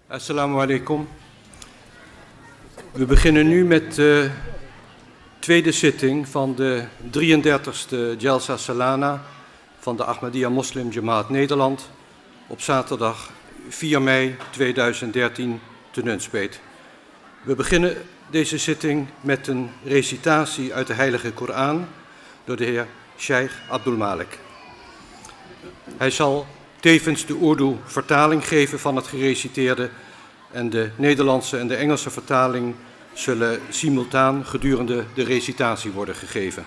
Assalamu alaikum. We beginnen nu met de tweede zitting van de 33e Jalsa Salana van de Ahmadiyya Muslim Jamaat Nederland op zaterdag 4 mei 2013 te Nunspeet. We beginnen deze zitting met een recitatie uit de Heilige Koran door de heer Sheikh Abdul Malik. Hij zal tevens de Urdu-vertaling geven van het gereciteerde en de Nederlandse en de Engelse vertaling zullen simultaan gedurende de recitatie worden gegeven.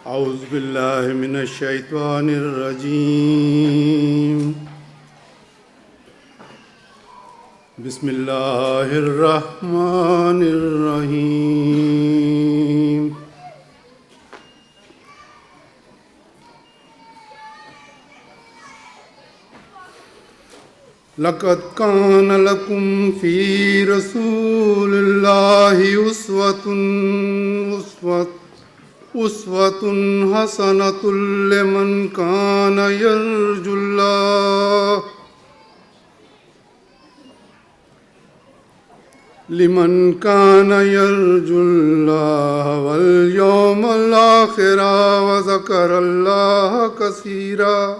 أعوذ بالله من الشيطان الرجيم بسم الله الرحمن الرحيم لقد كان لكم في رسول الله أسوة حسنة لمن كان يرجو الله واليوم الآخر وذكر الله كثيرا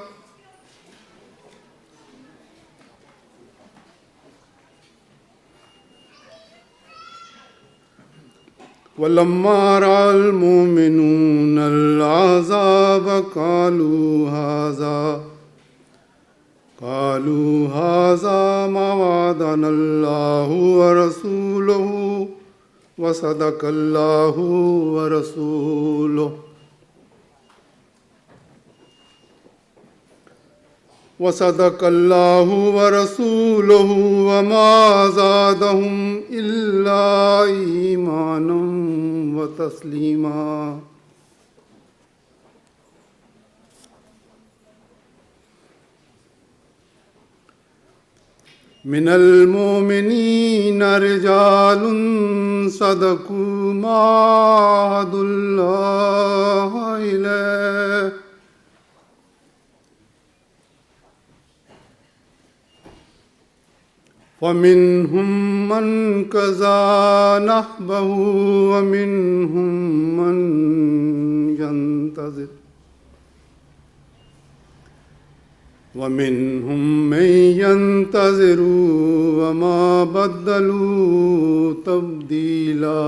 ولما رأى المؤمنون العذاب قالوا هذا ما وعدنا الله ورسوله وصدق الله ورسوله وما زادهم إلا إيمانا وتسليما من المؤمنين رجال صدقوا ما عاهدوا الله عليه فمنهم من قضى نحبه ومنهم من ينتظر وما بدلوا تبديلا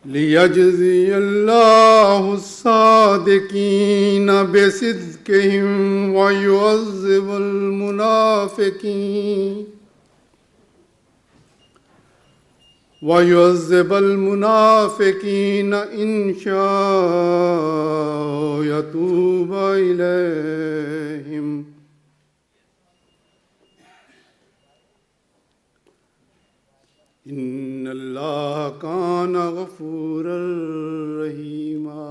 ليجزي الله الصادقين بصدقهم ويعذب المنافقين إن شاء يتوب إليهم إن الله كان غفورا رحيما.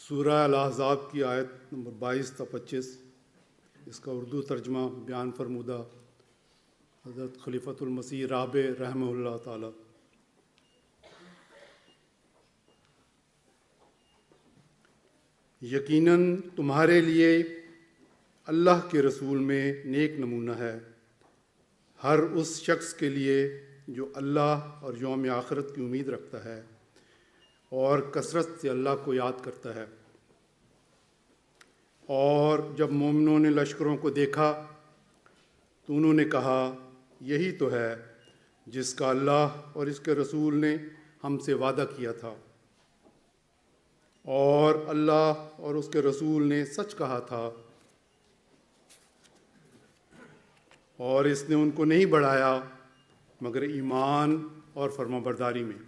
سورہ الاحزاب کی آیت نمبر 22 تا 25، اس کا اردو ترجمہ بیان فرمودہ حضرت خلیفۃ المسیح رابع رحمہ اللہ تعالی۔ یقیناً تمہارے لیے اللہ کے رسول میں نیک نمونہ ہے ہر اس شخص کے لیے جو اللہ اور یوم آخرت کی امید رکھتا ہے اور کثرت سے اللہ کو یاد کرتا ہے۔ اور جب مومنوں نے لشکروں کو دیکھا تو انہوں نے کہا یہی تو ہے جس کا اللہ اور اس کے رسول نے ہم سے وعدہ کیا تھا، اور اللہ اور اس کے رسول نے سچ کہا تھا، اور اس نے ان کو نہیں بڑھایا مگر ایمان اور فرمانبرداری میں۔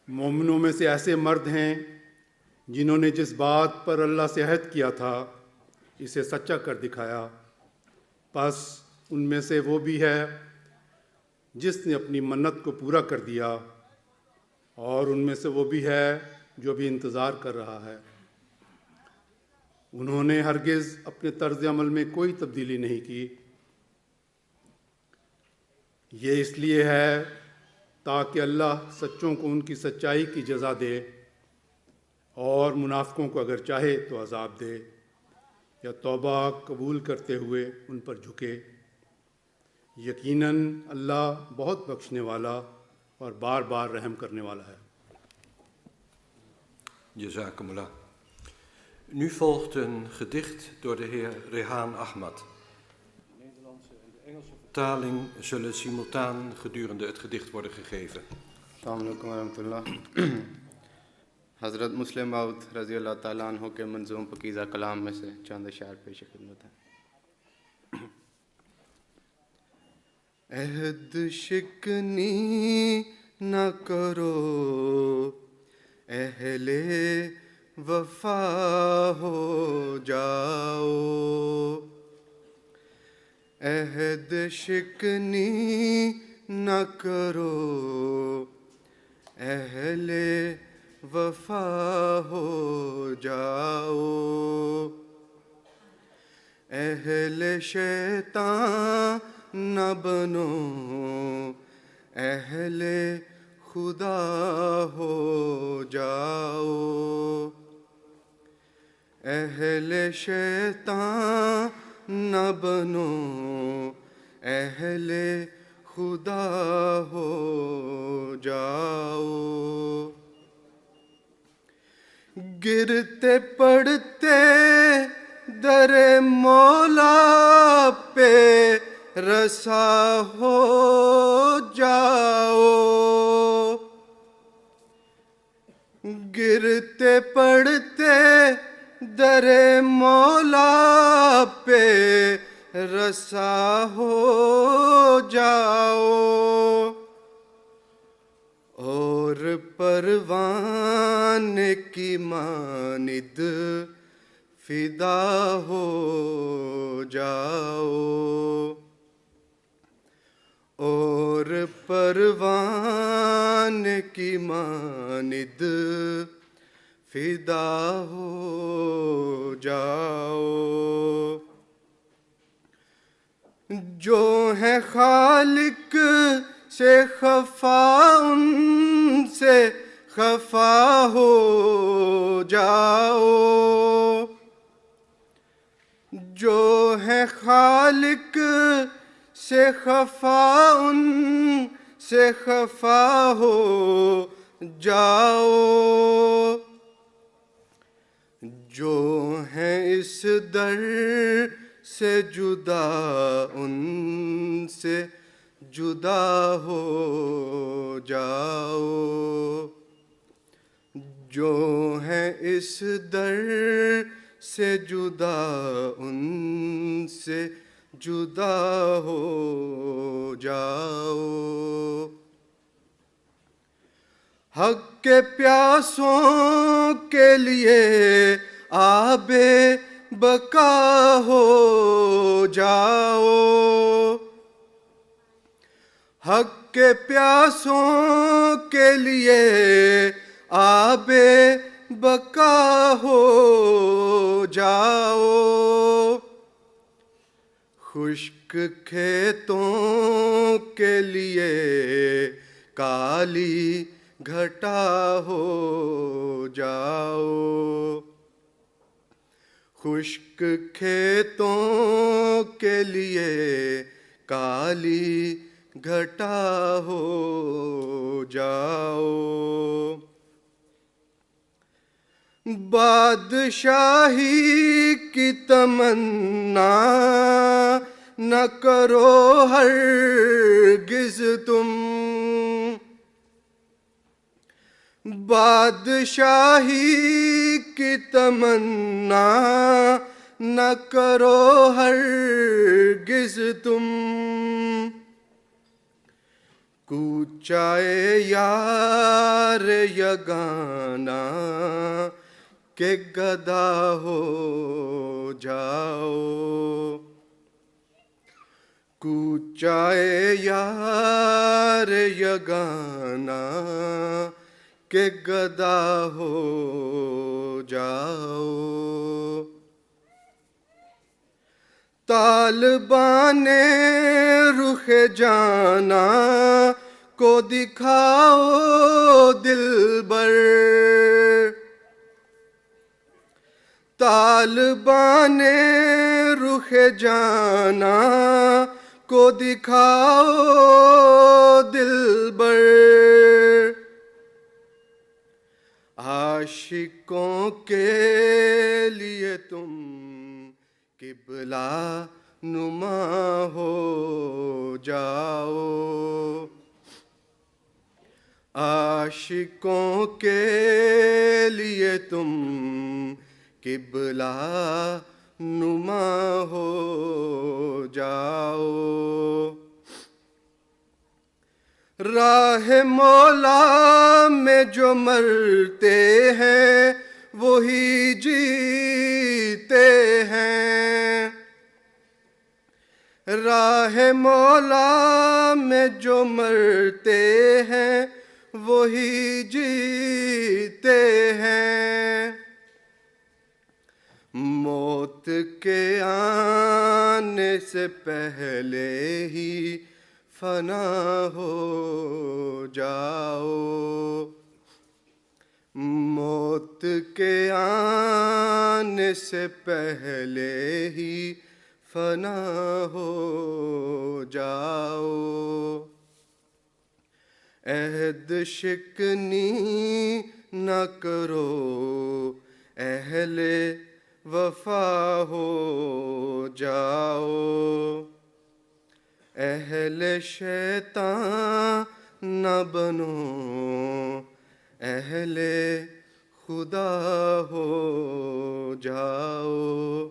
مومنوں میں سے ایسے مرد ہیں جنہوں نے جس بات پر اللہ سے عہد کیا تھا اسے سچا کر دکھایا، پس ان میں سے وہ بھی ہے جس نے اپنی منت کو پورا کر دیا، اور ان میں سے وہ بھی ہے جو بھی انتظار کر رہا ہے۔ انہوں نے ہرگز اپنے طرز عمل میں کوئی تبدیلی نہیں کی۔ یہ اس لیے ہے تاکہ اللہ سچوں کو ان کی سچائی کی جزا دے، اور منافقوں کو اگر چاہے تو عذاب دے یا توبہ قبول کرتے ہوئے ان پر جھکے۔ یقیناً اللہ بہت بخشنے والا اور بار بار رحم کرنے والا ہے۔ Jazakumullah. Nu volgt een gedicht door de heer Rehan Ahmad. De Nederlandse en de Engelse vertaling zullen simultaan gedurende het gedicht worden gegeven. السلام علیکم ورحمۃ اللہ۔ حضرت مسلم موعود رضی اللہ تعالیٰ عنہ کے منظوم پکیزہ کلام میں سے چند اشعار پیش خدمت ہیں۔ عہد شکنی نہ کرو اہل وفا ہو جاؤ، عہد شکنی نہ کرو اہل وفا ہو جاؤ، اہل شیطان نہ بنو اہل خدا ہو جاؤ، اہل شیطان نہ بنو اہل خدا ہو جاؤ، گرتے پڑتے در مولا پہ رسا ہو جاؤ، گرتے پڑتے در مولا پہ رسا ہو جاؤ، اور پروان کی ماند فدا ہو جاؤ، اور پروان کی ماند فدا ہو جاؤ، جو ہے خالق سے خفا ان سے خفا ہو جاؤ، جو ہے خالق سے خفا ان سے خفا ہو جاؤ، جو ہیں اس در سے جدا ان سے جدا ہو جاؤ، جو ہیں اس در سے جدا ان سے جدا ہو جاؤ، حق کے پیاسوں کے لیے آب بقا ہو جاؤ، حق کے پیاسوں کے لیے آب بقا ہو جاؤ، خشک کھیتوں کے لیے کالی گھٹا ہو جاؤ، خشک کھیتوں کے لیے کالی گھٹا ہو جاؤ، بادشاہی کی تمنا نہ کرو ہرگز تم، بادشاہی کی تمنا نہ کرو ہرگز تم، کوچائے یار یگانہ کہ گدا ہو جاؤ، کوچائے یار یگانہ کہ گدا ہو جاؤ، طالبان رخ جانا کو دکھاؤ دلبر، طالبان رخ جانا کو دکھاؤ دلبر، عاشقوں کے لیے تم قبلہ نما ہو جاؤ، عاشقوں کے لیے تم قبلہ نما ہو جاؤ، راہ مولا میں جو مرتے ہیں وہی جیتے ہیں، راہ مولا میں جو مرتے ہیں وہی جیتے ہیں، موت کے آنے سے پہلے ہی فنا ہو جاؤ، موت کے آنے سے پہلے ہی فنا ہو جاؤ، عہد شکنی نہ کرو اہل وفا ہو جاؤ، اہل شیطان نہ بنو اہل خدا ہو جاؤ.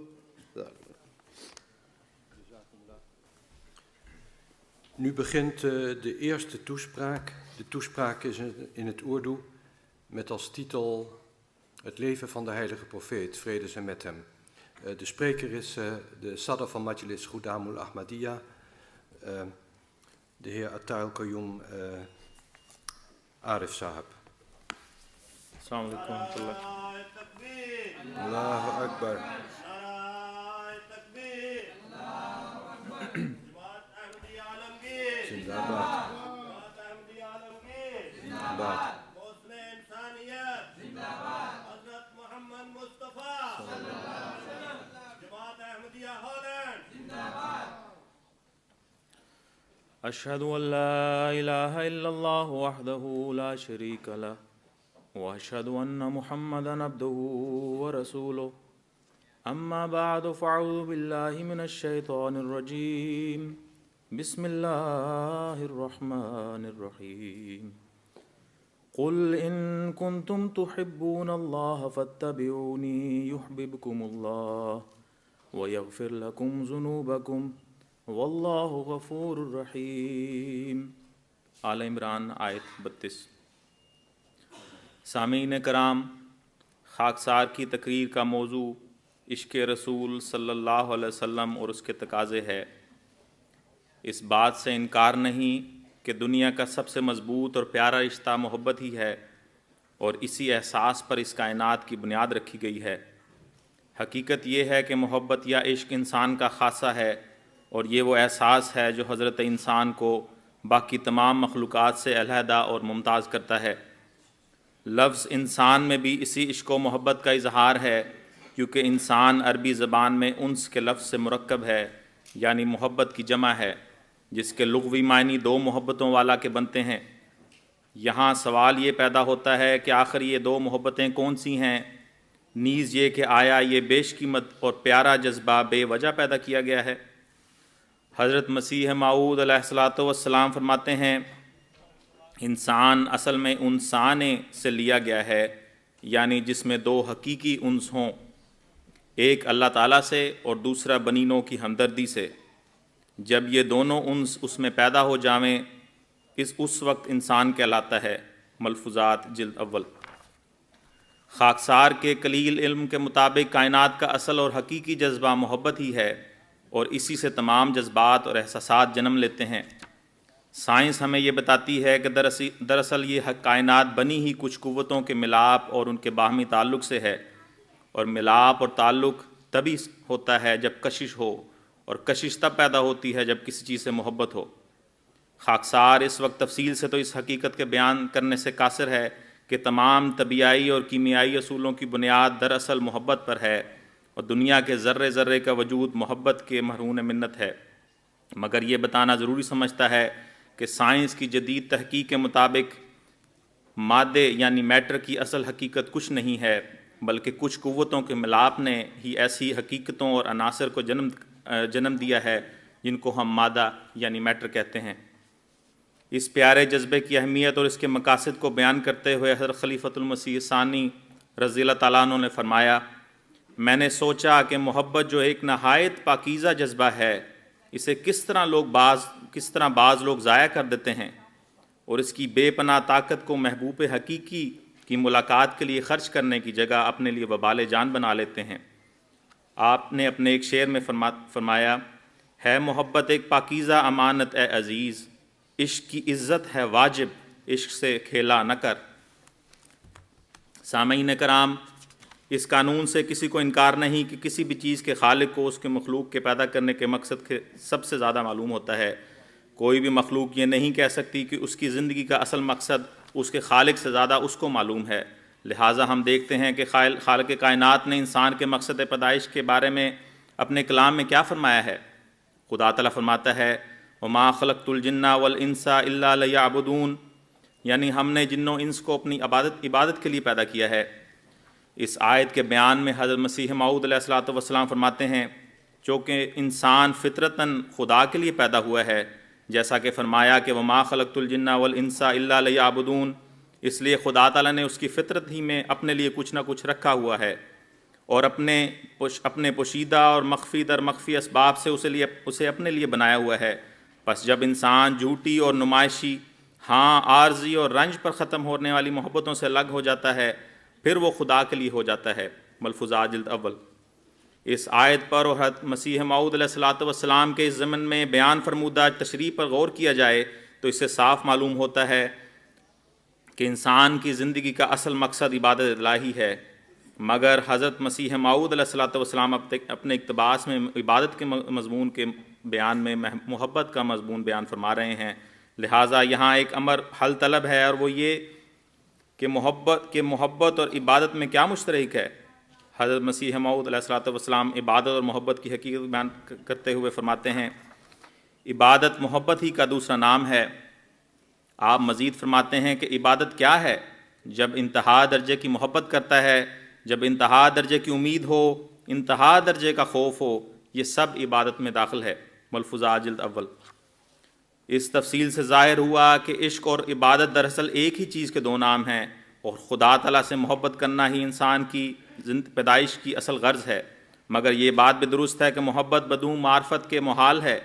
Nu begint de eerste toespraak. De toespraak is in het Urdu met als titel Het leven van de heilige profeet, vrede zij met hem. De spreker is de Sadr van Majlis Khudamul Ahmadiyya, de heer Ataul Qayyum Arif Sahab. Assalamu alaikum wa rahmatullah. Allahu Akbar. Zindabad. Zindabad. أشهد أن لا إله إلا الله وحده لا شريك له وأشهد أن محمدا عبده ورسوله أما بعد فأعوذ بالله من الشيطان الرجيم بسم الله الرحمن الرحيم قل إن كنتم تحبون الله فاتبعوني يحببكم الله ويغفر لكم ذنوبكم واللہ غفور الرحیم. آل عمران آیت 32. سامعین کرام، خاکسار کی تقریر کا موضوع عشق رسول صلی اللہ علیہ وسلم اور اس کے تقاضے ہے. اس بات سے انکار نہیں کہ دنیا کا سب سے مضبوط اور پیارا رشتہ محبت ہی ہے، اور اسی احساس پر اس کائنات کی بنیاد رکھی گئی ہے. حقیقت یہ ہے کہ محبت یا عشق انسان کا خاصہ ہے، اور یہ وہ احساس ہے جو حضرت انسان کو باقی تمام مخلوقات سے علیحدہ اور ممتاز کرتا ہے. لفظ انسان میں بھی اسی عشق و محبت کا اظہار ہے، کیونکہ انسان عربی زبان میں انس کے لفظ سے مرکب ہے، یعنی محبت کی جمع ہے، جس کے لغوی معنی دو محبتوں والا کے بنتے ہیں. یہاں سوال یہ پیدا ہوتا ہے کہ آخر یہ دو محبتیں کون سی ہیں، نیز یہ کہ آیا یہ بیش قیمت اور پیارا جذبہ بے وجہ پیدا کیا گیا ہے. حضرت مسیح موعود علیہ الصلوۃ والسلام فرماتے ہیں انسان اصل میں انسانے سے لیا گیا ہے، یعنی جس میں دو حقیقی انس ہوں، ایک اللہ تعالیٰ سے اور دوسرا بنینوں کی ہمدردی سے. جب یہ دونوں انس اس میں پیدا ہو جاویں اس وقت انسان کہلاتا ہے. ملفوظات جلد اول. خاکسار کے قلیل علم کے مطابق کائنات کا اصل اور حقیقی جذبہ محبت ہی ہے، اور اسی سے تمام جذبات اور احساسات جنم لیتے ہیں. سائنس ہمیں یہ بتاتی ہے کہ دراصل یہ کائنات بنی ہی کچھ قوتوں کے ملاپ اور ان کے باہمی تعلق سے ہے، اور ملاپ اور تعلق تبھی ہوتا ہے جب کشش ہو، اور کشش تب پیدا ہوتی ہے جب کسی چیز سے محبت ہو۔ خاکسار اس وقت تفصیل سے تو اس حقیقت کے بیان کرنے سے قاصر ہے کہ تمام طبیعی اور کیمیائی اصولوں کی بنیاد دراصل محبت پر ہے، اور دنیا کے ذرے ذرے کا وجود محبت کے مرہون منت ہے۔ مگر یہ بتانا ضروری سمجھتا ہے کہ سائنس کی جدید تحقیق کے مطابق مادے یعنی میٹر کی اصل حقیقت کچھ نہیں ہے، بلکہ کچھ قوتوں کے ملاپ نے ہی ایسی حقیقتوں اور عناصر کو جنم دیا ہے جن کو ہم مادہ یعنی میٹر کہتے ہیں۔ اس پیارے جذبے کی اہمیت اور اس کے مقاصد کو بیان کرتے ہوئے حضرت خلیفۃ المسیح ثانی رضی اللہ تعالیٰ عنہ نے فرمایا، میں نے سوچا کہ محبت جو ایک نہایت پاکیزہ جذبہ ہے، اسے کس طرح بعض لوگ ضائع کر دیتے ہیں، اور اس کی بے پناہ طاقت کو محبوب حقیقی کی ملاقات کے لیے خرچ کرنے کی جگہ اپنے لیے وبال جان بنا لیتے ہیں۔ آپ نے اپنے ایک شعر میں فرمایا، ہے محبت ایک پاکیزہ امانت اے عزیز، عشق کی عزت ہے واجب، عشق سے کھیلا نہ کر۔ سامعین کرام، اس قانون سے کسی کو انکار نہیں کہ کسی بھی چیز کے خالق کو اس کے مخلوق کے پیدا کرنے کے مقصد کے سب سے زیادہ معلوم ہوتا ہے۔ کوئی بھی مخلوق یہ نہیں کہہ سکتی کہ اس کی زندگی کا اصل مقصد اس کے خالق سے زیادہ اس کو معلوم ہے۔ لہٰذا ہم دیکھتے ہیں کہ خالق کائنات نے انسان کے مقصد پیدائش کے بارے میں اپنے کلام میں کیا فرمایا ہے۔ خدا تعالیٰ فرماتا ہے، وَمَا خَلَقْتُ الْجِنَّ وَالْإِنسَ إِلَّا لِيَعْبُدُونَ، یعنی ہم نے جن و انس کو اپنی عبادت کے لیے پیدا کیا ہے۔ اس آیت کے بیان میں حضرت مسیح موعود علیہ الصلوۃ والسلام فرماتے ہیں، چونکہ انسان فطرتاً خدا کے لیے پیدا ہوا ہے، جیسا کہ فرمایا کہ وَمَا خَلَقْتُ الْجِنَّ وَالْإِنسَ إِلَّا لِيَعْبُدُونَ، اس لیے خدا تعالیٰ نے اس کی فطرت ہی میں اپنے لیے کچھ نہ کچھ رکھا ہوا ہے، اور اپنے پوشیدہ اور مخفی در مخفی اسباب سے اسے اپنے لیے بنایا ہوا ہے۔ پس جب انسان جھوٹی اور نمائشی، عارضی اور رنج پر ختم ہونے والی محبتوں سے الگ ہو جاتا ہے، پھر وہ خدا کے لیے ہو جاتا ہے۔ ملفوظات جلد اول۔ اس آیت پر اور حضرت مسیح موعود علیہ الصلوۃ والسلام کے اس ضمن میں بیان فرمودہ تشریح پر غور کیا جائے تو اس سے صاف معلوم ہوتا ہے کہ انسان کی زندگی کا اصل مقصد عبادت الہی ہے، مگر حضرت مسیح موعود علیہ الصلوۃ والسلام اپنے اقتباس میں عبادت کے مضمون کے بیان میں محبت کا مضمون بیان فرما رہے ہیں۔ لہٰذا یہاں ایک امر حل طلب ہے، اور وہ یہ کہ محبت اور عبادت میں کیا مشترک ہے۔ حضرت مسیح موعود علیہ الصلوۃ والسلام عبادت اور محبت کی حقیقت بیان کرتے ہوئے فرماتے ہیں، عبادت محبت ہی کا دوسرا نام ہے۔ آپ مزید فرماتے ہیں کہ عبادت کیا ہے؟ جب انتہا درجے کی محبت کرتا ہے، جب انتہا درجے کی امید ہو، انتہا درجے کا خوف ہو، یہ سب عبادت میں داخل ہے۔ ملفوظات جلد اول۔ اس تفصیل سے ظاہر ہوا کہ عشق اور عبادت دراصل ایک ہی چیز کے دو نام ہیں، اور خدا تعالیٰ سے محبت کرنا ہی انسان کی پیدائش کی اصل غرض ہے۔ مگر یہ بات بھی درست ہے کہ محبت بدون معرفت کے محال ہے۔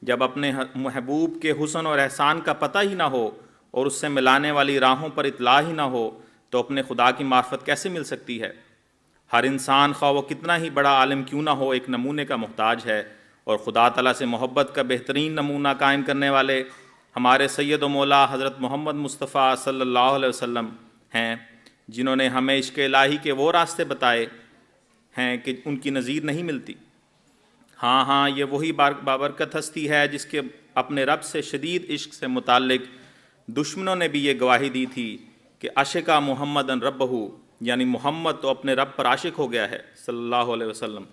جب اپنے محبوب کے حسن اور احسان کا پتہ ہی نہ ہو اور اس سے ملانے والی راہوں پر اطلاع ہی نہ ہو تو اپنے خدا کی معرفت کیسے مل سکتی ہے؟ ہر انسان خواہ وہ کتنا ہی بڑا عالم کیوں نہ ہو ایک نمونے کا محتاج ہے، اور خدا تعالیٰ سے محبت کا بہترین نمونہ قائم کرنے والے ہمارے سید و مولا حضرت محمد مصطفیٰ صلی اللہ علیہ وسلم ہیں، جنہوں نے ہمیں عشق الہی کے وہ راستے بتائے ہیں کہ ان کی نظیر نہیں ملتی۔ ہاں یہ وہی بابرکت ہستی ہے جس کے اپنے رب سے شدید عشق سے متعلق دشمنوں نے بھی یہ گواہی دی تھی کہ عشقہ محمد ربہ، یعنی محمد تو اپنے رب پر عاشق ہو گیا ہے صلی اللہ علیہ وسلم۔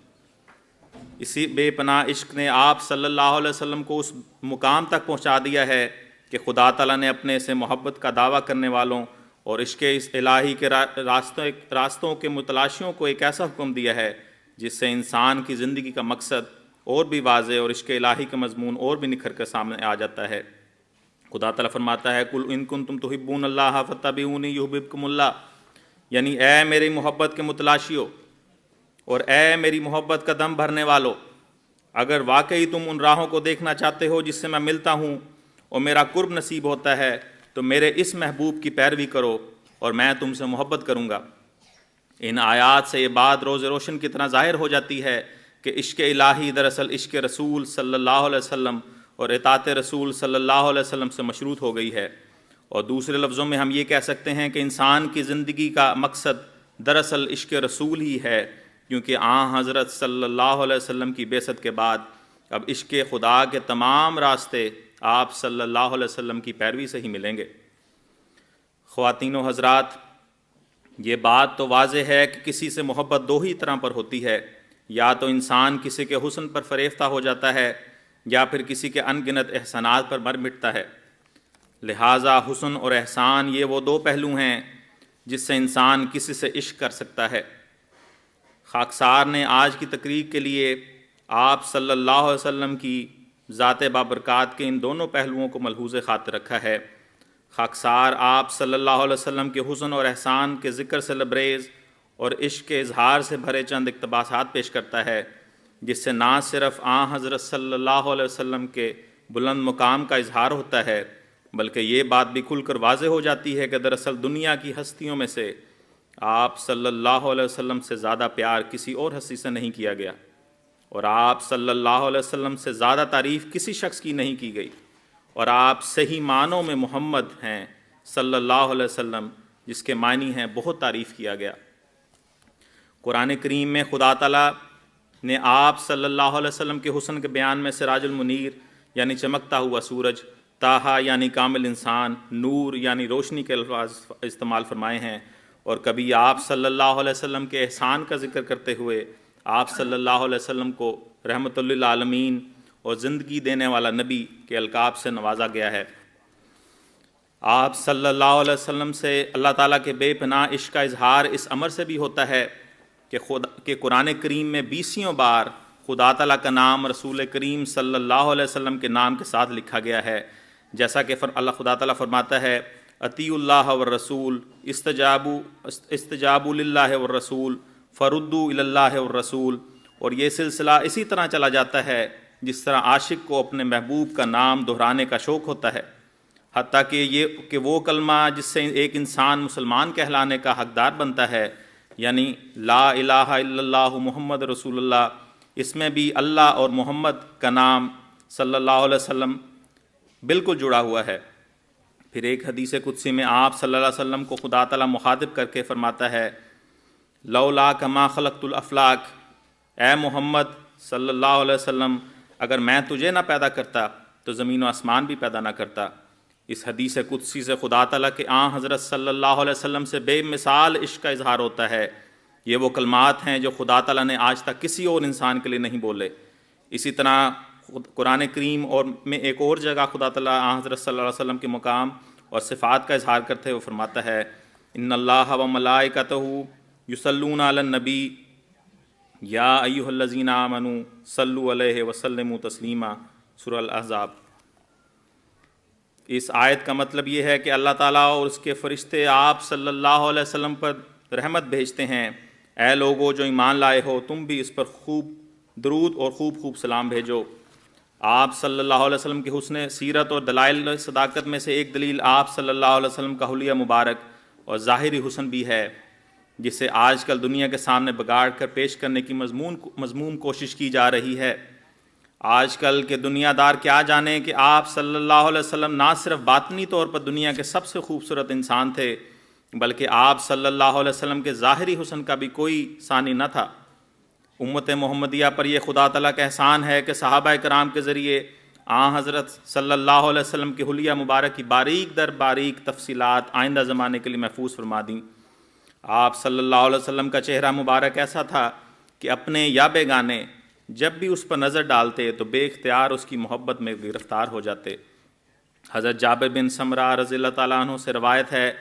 اسی بے پناہ عشق نے آپ صلی اللہ علیہ وسلم کو اس مقام تک پہنچا دیا ہے کہ خدا تعالیٰ نے اپنے سے محبت کا دعویٰ کرنے والوں اور عشق اس الہی کے راستوں کے متلاشیوں کو ایک ایسا حکم دیا ہے جس سے انسان کی زندگی کا مقصد اور بھی واضح اور عشق الہی کا مضمون اور بھی نکھر کر سامنے آ جاتا ہے۔ خدا تعالیٰ فرماتا ہے، قُلْ إِن كُنتُمْ تُحِبُّونَ اللَّهَ فَاتَّبِعُونِي يُحْبِبْكُمُ اللَّهُ، یعنی اے میری محبت کے متلاشیوں اور اے میری محبت کا دم بھرنے والو، اگر واقعی تم ان راہوں کو دیکھنا چاہتے ہو جس سے میں ملتا ہوں اور میرا قرب نصیب ہوتا ہے تو میرے اس محبوب کی پیروی کرو اور میں تم سے محبت کروں گا۔ ان آیات سے یہ بات روز روشن کی طرح ظاہر ہو جاتی ہے کہ عشق الہی دراصل عشق رسول صلی اللہ علیہ وسلم اور اطاعت رسول صلی اللہ علیہ وسلم سے مشروط ہو گئی ہے۔ اور دوسرے لفظوں میں ہم یہ کہہ سکتے ہیں کہ انسان کی زندگی کا مقصد دراصل عشق رسول ہی ہے، کیونکہ حضرت صلی اللہ علیہ وسلم کی بعثت کے بعد اب عشق خدا کے تمام راستے آپ صلی اللہ علیہ وسلم کی پیروی سے ہی ملیں گے۔ خواتین و حضرات، یہ بات تو واضح ہے کہ کسی سے محبت دو ہی طرح پر ہوتی ہے، یا تو انسان کسی کے حسن پر فریفتہ ہو جاتا ہے یا پھر کسی کے ان گنت احسانات پر مر مٹتا ہے۔ لہٰذا حسن اور احسان یہ وہ دو پہلو ہیں جس سے انسان کسی سے عشق کر سکتا ہے۔ خاکسار نے آج کی تقریر کے لیے آپ صلی اللہ علیہ وسلم کی ذات بابرکات کے ان دونوں پہلوؤں کو ملحوظ خاطر رکھا ہے۔ خاکسار آپ صلی اللہ علیہ وسلم کے حسن اور احسان کے ذکر سے لبریز اور عشق کے اظہار سے بھرے چند اقتباسات پیش کرتا ہے، جس سے نہ صرف حضرت صلی اللہ علیہ وسلم کے بلند مقام کا اظہار ہوتا ہے، بلکہ یہ بات بھی کھل کر واضح ہو جاتی ہے کہ دراصل دنیا کی ہستیوں میں سے آپ صلی اللہ علیہ وسلم سے زیادہ پیار کسی اور ہستی سے نہیں کیا گیا، اور آپ صلی اللہ علیہ وسلم سے زیادہ تعریف کسی شخص کی نہیں کی گئی، اور آپ صحیح معنوں میں محمد ہیں صلی اللہ علیہ وسلم، جس کے معنی ہیں بہت تعریف کیا گیا۔ قرآن کریم میں خدا تعالیٰ نے آپ صلی اللہ علیہ وسلم کے حسن کے بیان میں سراج المنیر یعنی چمکتا ہوا سورج، طٰہٰ یعنی کامل انسان، نور یعنی روشنی کے الفاظ استعمال فرمائے ہیں، اور کبھی آپ صلی اللہ علیہ وسلم کے احسان کا ذکر کرتے ہوئے آپ صلی اللہ علیہ وسلم کو رحمت للعالمین اور زندگی دینے والا نبی کے القاب سے نوازا گیا ہے۔ آپ صلی اللہ علیہ وسلم سے اللہ تعالیٰ کے بے پناہ عشق کا اظہار اس امر سے بھی ہوتا ہے کہ قرآن کریم میں 20 بار خدا تعالیٰ کا نام رسول کریم صلی اللہ علیہ وسلم کے نام کے ساتھ لکھا گیا ہے، جیسا کہ خدا تعالیٰ فرماتا ہے اطیعوا اللہ والرسول استجابوا للہ والرسول فردوا الی اللہ والرسول، اور یہ سلسلہ اسی طرح چلا جاتا ہے جس طرح عاشق کو اپنے محبوب کا نام دہرانے کا شوق ہوتا ہے، حتیٰ کہ وہ کلمہ جس سے ایک انسان مسلمان کہلانے کا حقدار بنتا ہے، یعنی لا الہ الا اللہ محمد رسول اللہ، اس میں بھی اللہ اور محمد کا نام صلی اللہ علیہ وسلم بالکل جڑا ہوا ہے۔ پھر ایک حدیث قدسی میں آپ صلی اللہ علیہ وسلم کو خدا تعالیٰ مخاطب کر کے فرماتا ہے لولا کما خلقت الافلاک، اے محمد صلی اللہ علیہ وسلم، اگر میں تجھے نہ پیدا کرتا تو زمین و آسمان بھی پیدا نہ کرتا۔ اس حدیث قدسی سے خدا تعالیٰ کے حضرت صلی اللہ علیہ وسلم سے بے مثال عشق کا اظہار ہوتا ہے۔ یہ وہ کلمات ہیں جو خدا تعالیٰ نے آج تک کسی اور انسان کے لیے نہیں بولے۔ اسی طرح قرآن کریم اور میں ایک اور جگہ خدا تعالیٰ حضرت صلی اللہ علیہ وسلم کے مقام اور صفات کا اظہار کرتے ہوئے فرماتا ہے ان اللہ و ملائکتہ یصلون علی النبی یا ایھا الذین آمنوا صلوا علیہ وسلموا تسلیما، سورہ الاحزاب۔ اس آیت کا مطلب یہ ہے کہ اللہ تعالیٰ اور اس کے فرشتے آپ صلی اللہ علیہ وسلم پر رحمت بھیجتے ہیں، اے لوگو جو ایمان لائے ہو تم بھی اس پر خوب درود اور خوب سلام بھیجو۔ آپ صلی اللہ علیہ وسلم کے حسن سیرت اور دلائل صداقت میں سے ایک دلیل آپ صلی اللہ علیہ وسلم کا حلیہ مبارک اور ظاہری حسن بھی ہے، جسے آج کل دنیا کے سامنے بگاڑ کر پیش کرنے کی مذموم کوشش کی جا رہی ہے۔ آج کل کے دنیا دار کیا جانے کہ آپ صلی اللہ علیہ وسلم نہ صرف باطنی طور پر دنیا کے سب سے خوبصورت انسان تھے، بلکہ آپ صلی اللہ علیہ وسلم کے ظاہری حسن کا بھی کوئی ثانی نہ تھا۔ امت محمدیہ پر یہ خدا تعالیٰ کا احسان ہے کہ صحابہ کرام کے ذریعے حضرت صلی اللہ علیہ وسلم کے حلیہ مبارک کی باریک در باریک تفصیلات آئندہ زمانے کے لیے محفوظ فرما دیں۔ آپ صلی اللہ علیہ وسلم کا چہرہ مبارک ایسا تھا کہ اپنے یا بیگانے جب بھی اس پر نظر ڈالتے تو بے اختیار اس کی محبت میں گرفتار ہو جاتے۔ حضرت جابر بن سمرہ رضی اللہ تعالیٰ عنہ سے روایت ہے،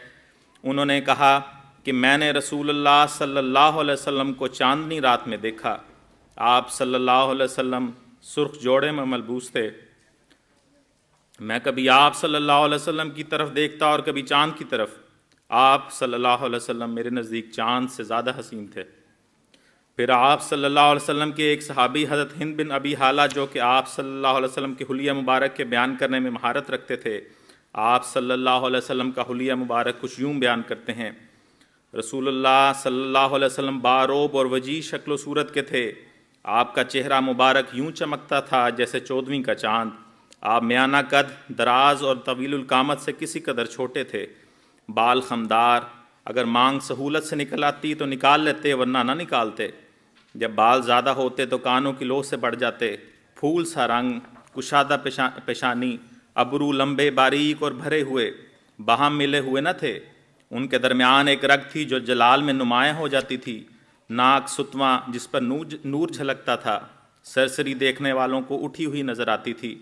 انہوں نے کہا کہ میں نے رسول اللہ صلی اللہ علیہ وسلم کو چاندنی رات میں دیکھا۔ آپ صلی اللہ علیہ وسلم سرخ جوڑے میں ملبوس تھے۔ میں کبھی آپ صلی اللہ علیہ وسلم کی طرف دیکھتا اور کبھی چاند کی طرف۔ آپ صلی اللہ علیہ وسلم میرے نزدیک چاند سے زیادہ حسین تھے۔ پھر آپ صلی اللہ علیہ وسلم کے ایک صحابی حضرت ہند بن ابی حالہ، جو کہ آپ صلی اللہ علیہ وسلم کے حلیہ مبارک کے بیان کرنے میں مہارت رکھتے تھے، آپ صلی اللہ علیہ وسلم کا حلیہ مبارک کچھ یوں بیان کرتے ہیں، رسول اللہ صلی اللہ علیہ وسلم باروب اور وجیح شکل و صورت کے تھے۔ آپ کا چہرہ مبارک یوں چمکتا تھا جیسے 14ویں کا چاند۔ آپ میانہ قد، دراز اور طویل القامت سے کسی قدر چھوٹے تھے، بال خمدار، اگر مانگ سہولت سے نکل آتی تو نکال لیتے ورنہ نہ نکالتے، جب بال زیادہ ہوتے تو کانوں کی لو سے بڑھ جاتے، پھول سا رنگ، کشادہ پیشانی، ابرو لمبے باریک اور بھرے ہوئے، باہم ملے ہوئے نہ تھے، ان کے درمیان ایک رگ تھی جو جلال میں نمایاں ہو جاتی تھی، ناک ستواں جس پر نور جھلکتا تھا، سرسری دیکھنے والوں کو اٹھی ہوئی نظر آتی تھی،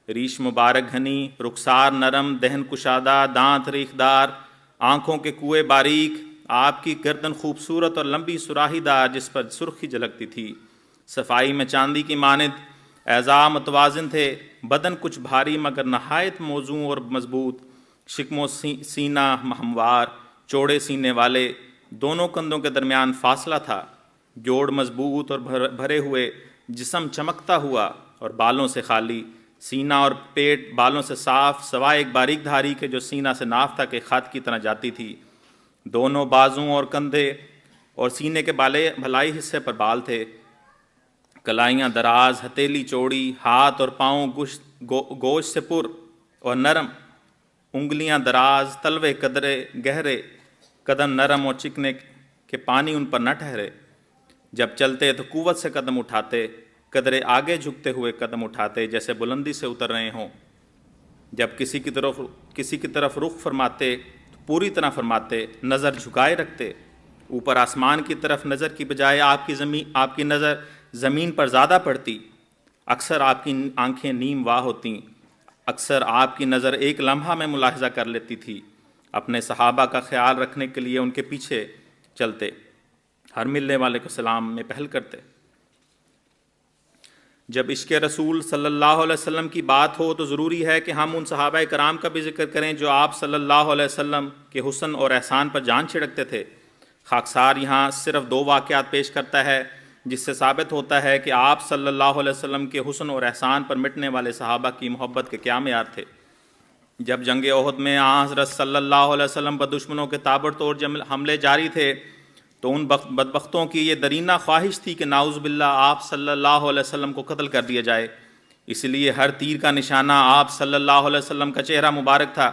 ریش مبارک گھنی، رخسار نرم، دہن کشادہ، دانت ریخدار، آنکھوں کے کوئے باریک، آپ کی گردن خوبصورت اور لمبی سراہی دار جس پر سرخی جھلکتی تھی، صفائی میں چاندی کی مانند، اعضاء متوازن تھے، بدن کچھ بھاری مگر نہایت موزوں اور مضبوط، شکم و سینہ ہموار، چوڑے سینے والے، دونوں کندھوں کے درمیان فاصلہ تھا، جوڑ مضبوط اور بھرے ہوئے، جسم چمکتا ہوا اور بالوں سے خالی، سینہ اور پیٹ بالوں سے صاف، سوائے ایک باریک دھاری کے جو سینہ سے ناف تک ایک خط کی طرح جاتی تھی، دونوں بازوں اور کندھے اور سینے کے بھلائی حصے پر بال تھے، کلائیاں دراز، ہتھیلی چوڑی، ہاتھ اور پاؤں گوشت سے پر اور نرم، انگلیاں دراز، تلوے قدرے گہرے، قدم نرم اور چکنے کہ پانی ان پر نہ ٹھہرے، جب چلتے تو قوت سے قدم اٹھاتے، قدرے آگے جھکتے ہوئے قدم اٹھاتے جیسے بلندی سے اتر رہے ہوں، جب کسی کی طرف رخ فرماتے تو پوری طرح فرماتے، نظر جھکائے رکھتے، اوپر آسمان کی طرف نظر کی بجائے آپ کی نظر زمین پر زیادہ پڑتی، اکثر آپ کی آنکھیں نیم واہ ہوتیں، اکثر آپ کی نظر ایک لمحہ میں ملاحظہ کر لیتی تھی، اپنے صحابہ کا خیال رکھنے کے لیے ان کے پیچھے چلتے، ہر ملنے والے کو سلام میں پہل کرتے۔ جب عشق رسول صلی اللہ علیہ وسلم کی بات ہو تو ضروری ہے کہ ہم ان صحابہ کرام کا بھی ذکر کریں جو آپ صلی اللہ علیہ وسلم کے حسن اور احسان پر جان چھڑکتے تھے۔ خاکسار یہاں صرف 2 واقعات پیش کرتا ہے جس سے ثابت ہوتا ہے کہ آپ صلی اللہ علیہ وسلم کے حسن اور احسان پر مٹنے والے صحابہ کی محبت کے کیا معیار تھے۔ جب جنگ احد میں آن حضرت صلی اللہ علیہ وسلم پر دشمنوں کے تابڑتوڑ حملے جاری تھے تو ان بدبختوں کی یہ درینہ خواہش تھی کہ نعوذ باللہ آپ صلی اللہ علیہ وسلم کو قتل کر دیا جائے، اس لیے ہر تیر کا نشانہ آپ صلی اللہ علیہ وسلم کا چہرہ مبارک تھا،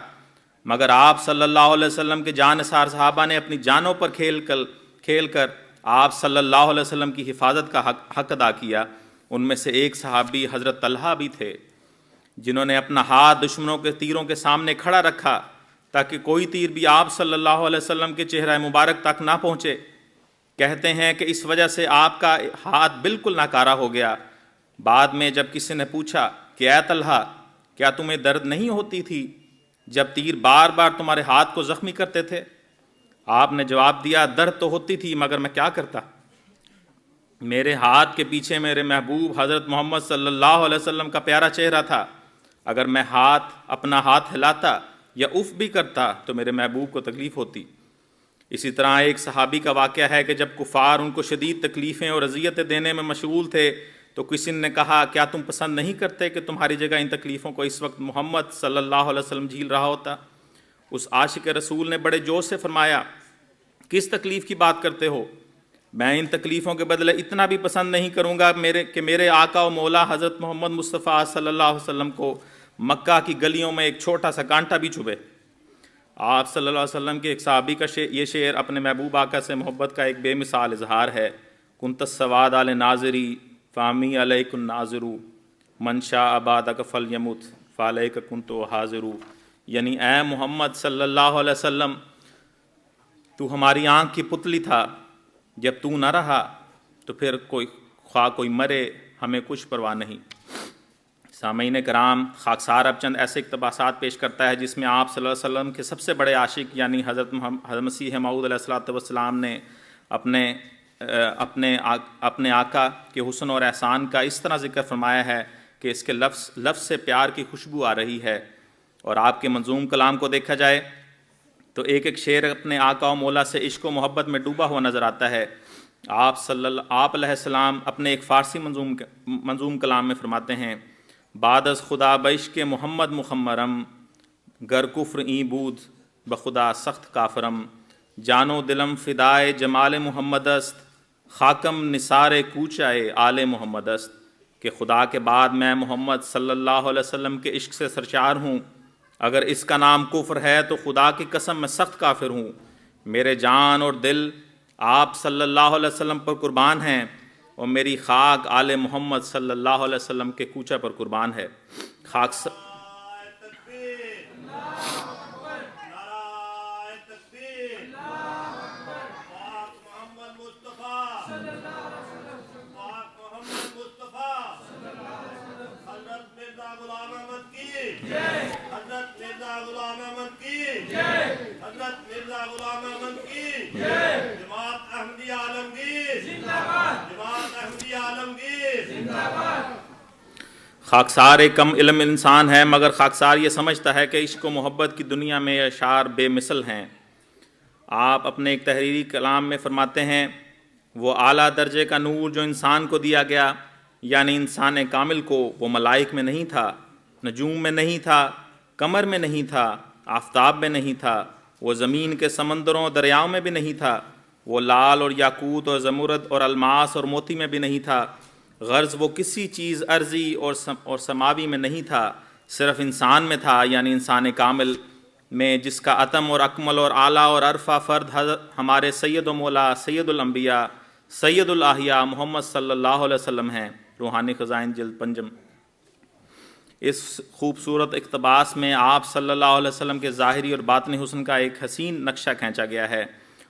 مگر آپ صلی اللہ علیہ وسلم کے جانثار صحابہ نے اپنی جانوں پر کھیل کر آپ صلی اللہ علیہ وسلم کی حفاظت کا حق ادا کیا۔ ان میں سے ایک صحابی حضرت طلحہ بھی تھے جنہوں نے اپنا ہاتھ دشمنوں کے تیروں کے سامنے کھڑا رکھا تاکہ کوئی تیر بھی آپ صلی اللہ علیہ وسلم کے چہرہ مبارک تک نہ پہنچے۔ کہتے ہیں کہ اس وجہ سے آپ کا ہاتھ بالکل ناکارہ ہو گیا۔ بعد میں جب کسی نے پوچھا کہ اے طلحہ، کیا تمہیں درد نہیں ہوتی تھی جب تیر بار بار تمہارے ہاتھ کو زخمی کرتے تھے؟ آپ نے جواب دیا، درد تو ہوتی تھی مگر میں کیا کرتا، میرے ہاتھ کے پیچھے میرے محبوب حضرت محمد صلی اللہ علیہ وسلم کا پیارا چہرہ تھا، اگر میں اپنا ہاتھ ہلاتا یا اف بھی کرتا تو میرے محبوب کو تکلیف ہوتی۔ اسی طرح ایک صحابی کا واقعہ ہے کہ جب کفار ان کو شدید تکلیفیں اور اذیتیں دینے میں مشغول تھے تو کسی نے کہا، کیا تم پسند نہیں کرتے کہ تمہاری جگہ ان تکلیفوں کو اس وقت محمد صلی اللہ علیہ وسلم جھیل رہا ہوتا؟ اس عاشق رسول نے بڑے جوش سے فرمایا، کس تکلیف کی بات کرتے ہو؟ میں ان تکلیفوں کے بدلے اتنا بھی پسند نہیں کروں گا کہ میرے آقا و مولا حضرت محمد مصطفیٰ صلی اللہ علیہ وسلم کو مکہ کی گلیوں میں ایک چھوٹا سا کانٹا بھی چبھے۔ آپ صلی اللہ علیہ وسلم کے ایک صحابی کا یہ شعر اپنے محبوب آقا سے محبت کا ایک بے مثال اظہار ہے۔ کنت السواد علی ناظری فامی علیک الناظر من شاء بعدک فلیمت فعلیک کنت حاضر، یعنی اے محمد صلی اللہ علیہ وسلم، تو ہماری آنکھ کی پتلی تھا، جب تو نہ رہا تو پھر کوئی مرے، ہمیں کچھ پرواہ نہیں۔ سامعین کرام، خاکسار اب چند ایسے اقتباسات پیش کرتا ہے جس میں آپ صلی اللہ علیہ وسلم کے سب سے بڑے عاشق یعنی حضرت مسیح موعود علیہ الصلوۃ والسلام نے اپنے آقا کے حسن اور احسان کا اس طرح ذکر فرمایا ہے کہ اس کے لفظ سے پیار کی خوشبو آ رہی ہے۔ اور آپ کے منظوم کلام کو دیکھا جائے تو ایک ایک شعر اپنے آقا و مولا سے عشق و محبت میں ڈوبا ہوا نظر آتا ہے۔ آپ علیہ السلام اپنے ایک فارسی منظوم کلام میں فرماتے ہیں، بعد از خدا بعشق محمد مخمرم، گر کفر این بود بخدا سخت کافرم، جان و دلم فدائے جمال محمد است، خاکم نثار کوچہ آل محمد است۔ کہ خدا کے بعد میں محمد صلی اللہ علیہ وسلم کے عشق سے سرشار ہوں، اگر اس کا نام کفر ہے تو خدا کی قسم میں سخت کافر ہوں۔ میرے جان اور دل آپ صلی اللہ علیہ وسلم پر قربان ہیں، اور میری خاک آل محمد صلی اللہ علیہ وسلم کے کوچہ پر قربان ہے۔ خاکسار ایک کم علم انسان ہے، مگر خاکسار یہ سمجھتا ہے کہ عشق و محبت کی دنیا میں اشعار بے مثل ہیں۔ آپ اپنے ایک تحریری کلام میں فرماتے ہیں، وہ اعلیٰ درجے کا نور جو انسان کو دیا گیا، یعنی انسان کامل کو، وہ ملائک میں نہیں تھا، نجوم میں نہیں تھا، قمر میں نہیں تھا، آفتاب میں نہیں تھا، وہ زمین کے سمندروں دریاؤں میں بھی نہیں تھا، وہ لال اور یاقوت اور زمرد اور الماس اور موتی میں بھی نہیں تھا، غرض وہ کسی چیز ارضی اور سماوی میں نہیں تھا، صرف انسان میں تھا، یعنی انسان کامل میں، جس کا اتم اور اکمل اور اعلیٰ اور عرفہ فرد ہمارے سید و مولا سید الانبیاء سید الاحیاء محمد صلی اللہ علیہ وسلم ہیں۔ روحانی خزائن جلد پنجم۔ اس خوبصورت اقتباس میں آپ صلی اللہ علیہ وسلم کے ظاہری اور باطنی حسن کا ایک حسین نقشہ کھینچا گیا ہے،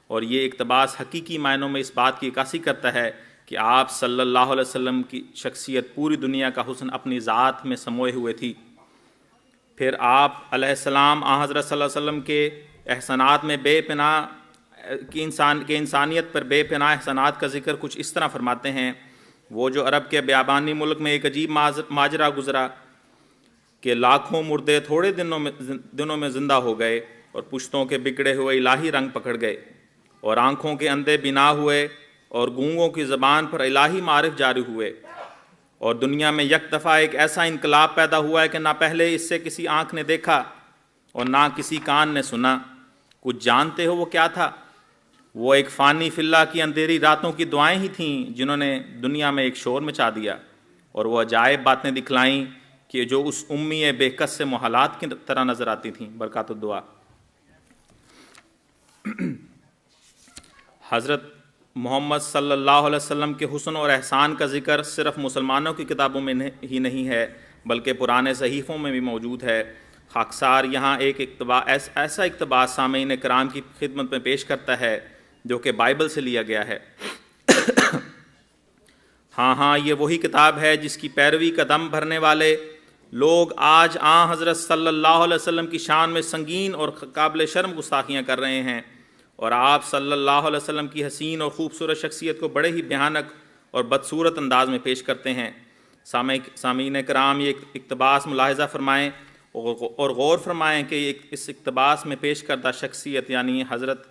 اور یہ اقتباس حقیقی معنوں میں اس بات کی عکاسی کرتا ہے کہ آپ صلی اللہ علیہ وسلم کی شخصیت پوری دنیا کا حسن اپنی ذات میں سموئے ہوئے تھی۔ پھر آپ علیہ السلام حضرت صلی اللہ علیہ وسلم کے احسانات میں بے پناہ انسانیت پر بے پناہ احسانات کا ذکر کچھ اس طرح فرماتے ہیں، وہ جو عرب کے بیابانی ملک میں ایک عجیب ماجرا گزرا کہ لاکھوں مردے تھوڑے دنوں میں زندہ ہو گئے، اور پشتوں کے بگڑے ہوئے الہی رنگ پکڑ گئے، اور آنکھوں کے اندھے بنا ہوئے، اور گونگوں کی زبان پر الہی معارف جاری ہوئے، اور دنیا میں یک دفعہ ایک ایسا انقلاب پیدا ہوا ہے کہ نہ پہلے اس سے کسی آنکھ نے دیکھا اور نہ کسی کان نے سنا۔ کچھ جانتے ہو وہ کیا تھا؟ وہ ایک فانی فی اللہ کی اندھیری راتوں کی دعائیں ہی تھیں جنہوں نے دنیا میں ایک شور مچا دیا، اور وہ عجائب باتیں دکھلائیں کہ جو اس امی بے کس سے محالات کی طرح نظر آتی تھیں۔ برکات الدعا۔ حضرت محمد صلی اللہ علیہ وسلم کے حسن اور احسان کا ذکر صرف مسلمانوں کی کتابوں میں ہی نہیں ہے، بلکہ پرانے صحیفوں میں بھی موجود ہے۔ خاکسار یہاں ایک ایسا اقتباس سامعین کرام کی خدمت میں پیش کرتا ہے جو کہ بائبل سے لیا گیا ہے۔ ہاں یہ وہی کتاب ہے جس کی پیروی کا دم بھرنے والے لوگ آج حضرت صلی اللہ علیہ وسلم کی شان میں سنگین اور قابل شرم گستاخیاں کر رہے ہیں، اور آپ صلی اللہ علیہ وسلم کی حسین اور خوبصورت شخصیت کو بڑے ہی بھیانک اور بدصورت انداز میں پیش کرتے ہیں۔ سامعین کرام یہ اقتباس ملاحظہ فرمائیں اور غور فرمائیں کہ اس اقتباس میں پیش کردہ شخصیت یعنی حضرت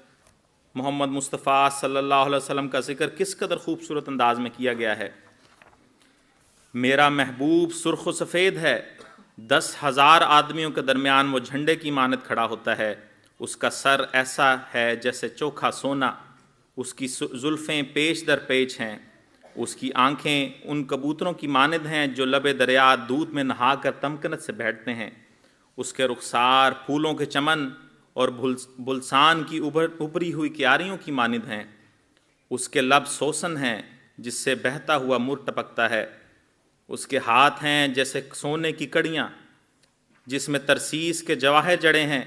محمد مصطفیٰ صلی اللہ علیہ وسلم کا ذکر کس قدر خوبصورت انداز میں کیا گیا ہے۔ میرا محبوب سرخ و سفید ہے، 10,000 آدمیوں کے درمیان وہ جھنڈے کی مانند کھڑا ہوتا ہے، اس کا سر ایسا ہے جیسے چوکھا سونا، اس کی زلفیں پیچ در پیچ ہیں، اس کی آنکھیں ان کبوتروں کی مانند ہیں جو لب دریا دودھ میں نہا کر تمکنت سے بیٹھتے ہیں، اس کے رخسار پھولوں کے چمن اور بلسان کی ابری ہوئی کیاریوں کی مانند ہیں، اس کے لب سوسن ہیں جس سے بہتا ہوا مر ٹپکتا ہے، اس کے ہاتھ ہیں جیسے سونے کی کڑیاں جس میں ترسیس کے جواہر جڑے ہیں،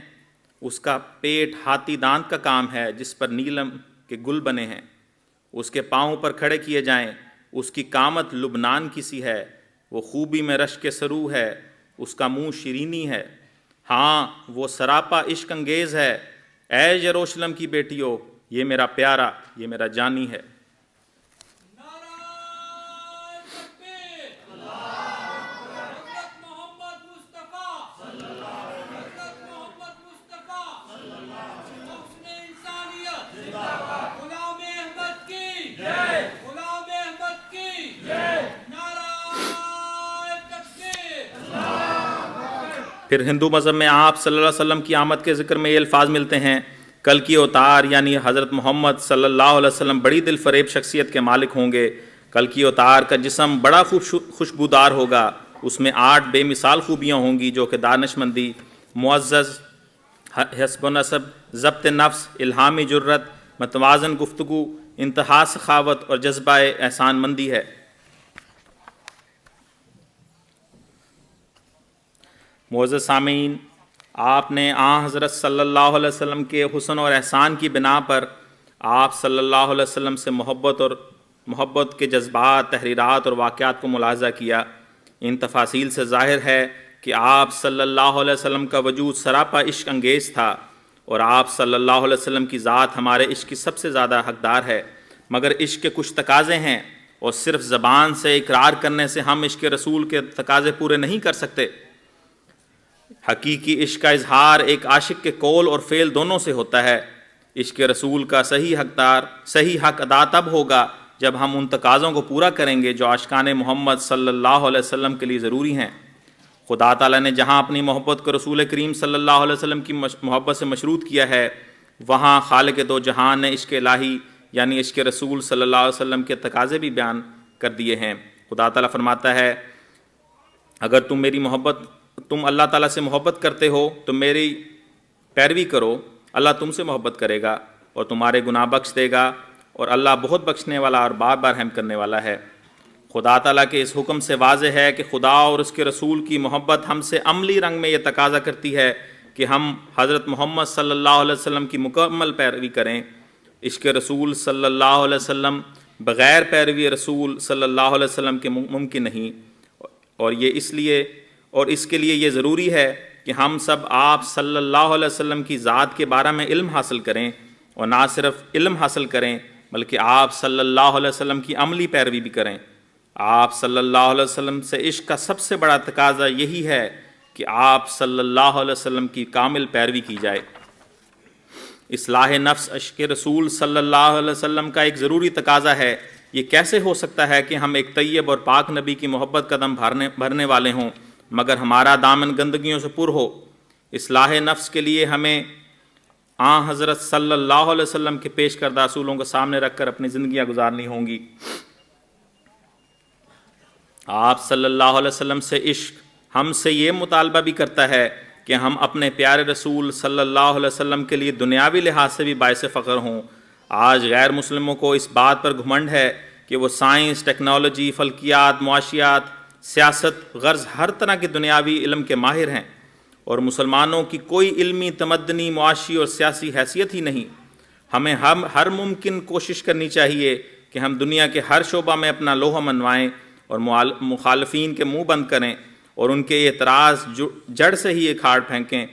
اس کا پیٹ ہاتھی دانت کا کام ہے جس پر نیلم کے گل بنے ہیں، اس کے پاؤں پر کھڑے کیے جائیں، اس کی قامت لبنان کی سی ہے، وہ خوبی میں رشک سرو ہے، اس کا منہ شیرینی ہے، ہاں وہ سراپا عشق انگیز ہے، اے یروشلم کی بیٹیوں یہ میرا پیارا، یہ میرا جانی ہے۔ پھر ہندو مذہب میں آپ صلی اللہ علیہ وسلم کی آمد کے ذکر میں یہ الفاظ ملتے ہیں، کل کی اوتار یعنی حضرت محمد صلی اللہ علیہ وسلم بڑی دل فریب شخصیت کے مالک ہوں گے، کل کی اوتار کا جسم بڑا خوشبودار ہوگا، اس میں 8 بے مثال خوبیاں ہوں گی جو کہ دانشمندی، معزز حسب و نسب، ضبط نفس، الہامی جرت، متوازن گفتگو، انتہا سخاوت اور جذبہ احسان مندی ہے۔ معزز سامعین، آپ نے حضرت صلی اللہ علیہ وسلم کے حسن اور احسان کی بنا پر آپ صلی اللہ علیہ وسلم سے محبت کے جذبات، تحریرات اور واقعات کو ملاحظہ کیا۔ ان تفاصیل سے ظاہر ہے کہ آپ صلی اللہ علیہ وسلم کا وجود سراپا عشق انگیز تھا، اور آپ صلی اللہ علیہ وسلم کی ذات ہمارے عشق کی سب سے زیادہ حقدار ہے۔ مگر عشق کے کچھ تقاضے ہیں، اور صرف زبان سے اقرار کرنے سے ہم عشق رسول کے تقاضے پورے نہیں کر سکتے۔ حقیقی عشق کا اظہار ایک عاشق کے قول اور فعل دونوں سے ہوتا ہے۔ عشق رسول کا صحیح حق ادا تب ہوگا جب ہم ان تقاضوں کو پورا کریں گے جو عاشقان محمد صلی اللہ علیہ وسلم کے لیے ضروری ہیں۔ خدا تعالیٰ نے جہاں اپنی محبت کو رسول کریم صلی اللہ علیہ وسلم کی محبت سے مشروط کیا ہے، وہاں خالق دو جہان نے عشق الہی یعنی عشق رسول صلی اللہ علیہ وسلم کے تقاضے بھی بیان کر دیے ہیں۔ خدا تعالیٰ فرماتا ہے، اگر تم اللہ تعالیٰ سے محبت کرتے ہو تو میری پیروی کرو، اللہ تم سے محبت کرے گا اور تمہارے گناہ بخش دے گا، اور اللہ بہت بخشنے والا اور بار بار رحم کرنے والا ہے۔ خدا تعالیٰ کے اس حکم سے واضح ہے کہ خدا اور اس کے رسول کی محبت ہم سے عملی رنگ میں یہ تقاضا کرتی ہے کہ ہم حضرت محمد صلی اللہ علیہ وسلم کی مکمل پیروی کریں۔ عشق رسول صلی اللہ علیہ وسلم بغیر پیروی رسول صلی اللہ علیہ وسلم کے ممکن نہیں، اور اس کے لیے یہ ضروری ہے کہ ہم سب آپ صلی اللہ علیہ وسلم کی ذات کے بارے میں علم حاصل کریں، اور نہ صرف علم حاصل کریں بلکہ آپ صلی اللہ علیہ وسلم کی عملی پیروی بھی کریں۔ آپ صلی اللہ علیہ وسلم سے عشق کا سب سے بڑا تقاضا یہی ہے کہ آپ صلی اللہ علیہ وسلم کی کامل پیروی کی جائے۔ اصلاح نفس عشق رسول صلی اللہ علیہ وسلم کا ایک ضروری تقاضا ہے۔ یہ کیسے ہو سکتا ہے کہ ہم ایک طیب اور پاک نبی کی محبت کا دم بھرنے والے ہوں مگر ہمارا دامن گندگیوں سے پر ہو؟ اصلاح نفس کے لیے ہمیں حضرت صلی اللہ علیہ وسلم کے پیش کردہ اصولوں کو سامنے رکھ کر اپنی زندگیاں گزارنی ہوں گی۔ آپ صلی اللہ علیہ وسلم سے عشق ہم سے یہ مطالبہ بھی کرتا ہے کہ ہم اپنے پیارے رسول صلی اللہ علیہ وسلم کے لیے دنیاوی لحاظ سے بھی باعث فخر ہوں۔ آج غیر مسلموں کو اس بات پر گھمنڈ ہے کہ وہ سائنس، ٹیکنالوجی، فلکیات، معاشیات، سیاست، غرض ہر طرح کے دنیاوی علم کے ماہر ہیں، اور مسلمانوں کی کوئی علمی، تمدنی، معاشی اور سیاسی حیثیت ہی نہیں۔ ہمیں ہر ممکن کوشش کرنی چاہیے کہ ہم دنیا کے ہر شعبہ میں اپنا لوہا منوائیں اور مخالفین کے منہ بند کریں، اور ان کے اعتراض جڑ سے ہی اکاڑ پھینکیں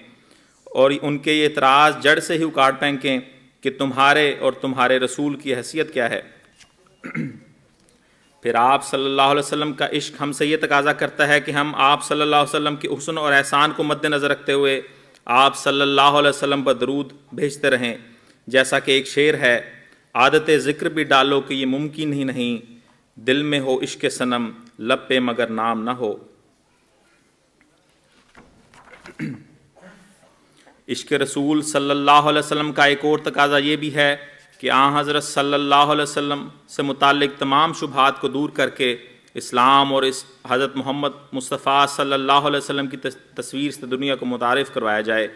کہ تمہارے اور تمہارے رسول کی حیثیت کیا ہے۔ پھر آپ صلی اللہ علیہ وسلم کا عشق ہم سے یہ تقاضا کرتا ہے کہ ہم آپ صلی اللہ علیہ وسلم کے حسن اور احسان کو مد نظر رکھتے ہوئے آپ صلی اللہ علیہ وسلم پر درود بھیجتے رہیں۔ جیسا کہ ایک شعر ہے، عادت ذکر بھی ڈالو کہ یہ ممکن ہی نہیں، دل میں ہو عشق صنم لب پہ مگر نام نہ ہو۔ عشق رسول صلی اللہ علیہ وسلم کا ایک اور تقاضا یہ بھی ہے کہ حضرت صلی اللہ علیہ وسلم سے متعلق تمام شبہات کو دور کر کے اسلام اور اس حضرت محمد مصطفیٰ صلی اللہ علیہ وسلم کی تصویر سے دنیا کو متعارف کروایا جائے۔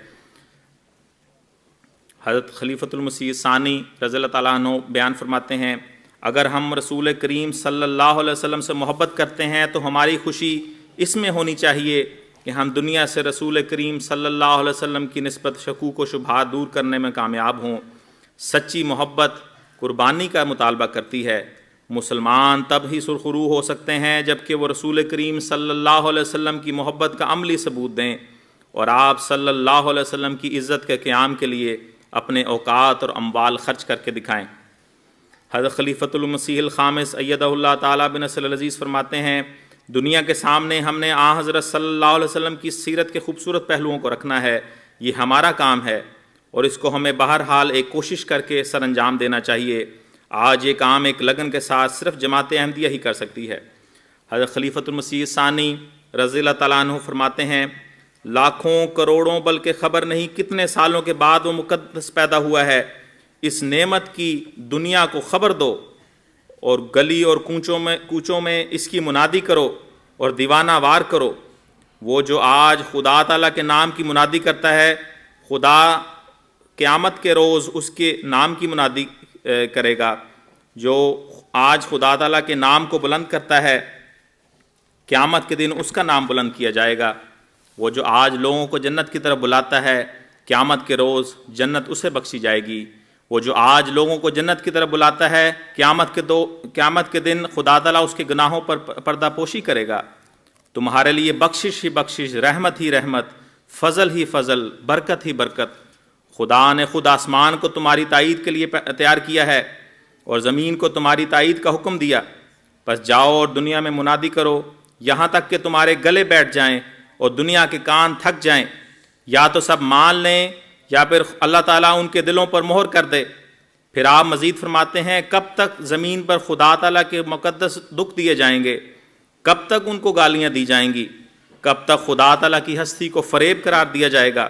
حضرت خلیفۃ المسیح ثانی رضی اللہ تعالیٰ عنہ بیان فرماتے ہیں، اگر ہم رسول کریم صلی اللہ علیہ وسلم سے محبت کرتے ہیں تو ہماری خوشی اس میں ہونی چاہیے کہ ہم دنیا سے رسول کریم صلی اللہ علیہ وسلم کی نسبت شکوک و شبہات دور کرنے میں کامیاب ہوں۔ سچی محبت قربانی کا مطالبہ کرتی ہے۔ مسلمان تب ہی سرخرو ہو سکتے ہیں جبکہ وہ رسول کریم صلی اللہ علیہ وسلم کی محبت کا عملی ثبوت دیں، اور آپ صلی اللہ علیہ وسلم کی عزت کے قیام کے لیے اپنے اوقات اور اموال خرچ کر کے دکھائیں۔ حضرت خلیفۃ المسیح الخامس ایدہ اللہ تعالیٰ بنصر العزیز فرماتے ہیں، دنیا کے سامنے ہم نے حضرت صلی اللہ علیہ وسلم کی سیرت کے خوبصورت پہلوؤں کو رکھنا ہے۔ یہ ہمارا کام ہے اور اس کو ہمیں بہرحال ایک کوشش کر کے سر انجام دینا چاہیے۔ آج یہ کام ایک لگن کے ساتھ صرف جماعت احمدیہ ہی کر سکتی ہے۔ حضرت خلیفۃ المسیح ثانی رضی اللہ تعالیٰ عنہ فرماتے ہیں، لاکھوں کروڑوں بلکہ خبر نہیں کتنے سالوں کے بعد وہ مقدس پیدا ہوا ہے، اس نعمت کی دنیا کو خبر دو اور گلی اور کوچوں میں اس کی منادی کرو اور دیوانہ وار کرو۔ وہ جو آج خدا تعالیٰ کے نام کی منادی کرتا ہے، خدا قیامت کے روز اس کے نام کی منادی کرے گا۔ جو آج خدا تعالیٰ کے نام کو بلند کرتا ہے، قیامت کے دن اس کا نام بلند کیا جائے گا۔ وہ جو آج لوگوں کو جنت کی طرف بلاتا ہے، قیامت کے روز جنت اسے بخشی جائے گی۔ وہ جو آج لوگوں کو جنت کی طرف بلاتا ہے، قیامت کے دن خدا تعالیٰ اس کے گناہوں پر پردہ پوشی کرے گا۔ تمہارے لیے بخشش ہی بخشش، رحمت ہی رحمت، فضل ہی فضل، برکت ہی برکت۔ خدا نے خود آسمان کو تمہاری تائید کے لیے تیار کیا ہے اور زمین کو تمہاری تائید کا حکم دیا۔ پس جاؤ اور دنیا میں منادی کرو یہاں تک کہ تمہارے گلے بیٹھ جائیں اور دنیا کے کان تھک جائیں۔ یا تو سب مان لیں یا پھر اللہ تعالیٰ ان کے دلوں پر مہر کر دے۔ پھر آپ مزید فرماتے ہیں، کب تک زمین پر خدا تعالیٰ کے مقدس دکھ دیے جائیں گے؟ کب تک ان کو گالیاں دی جائیں گی؟ کب تک خدا تعالیٰ کی ہستی کو فریب قرار دیا جائے گا؟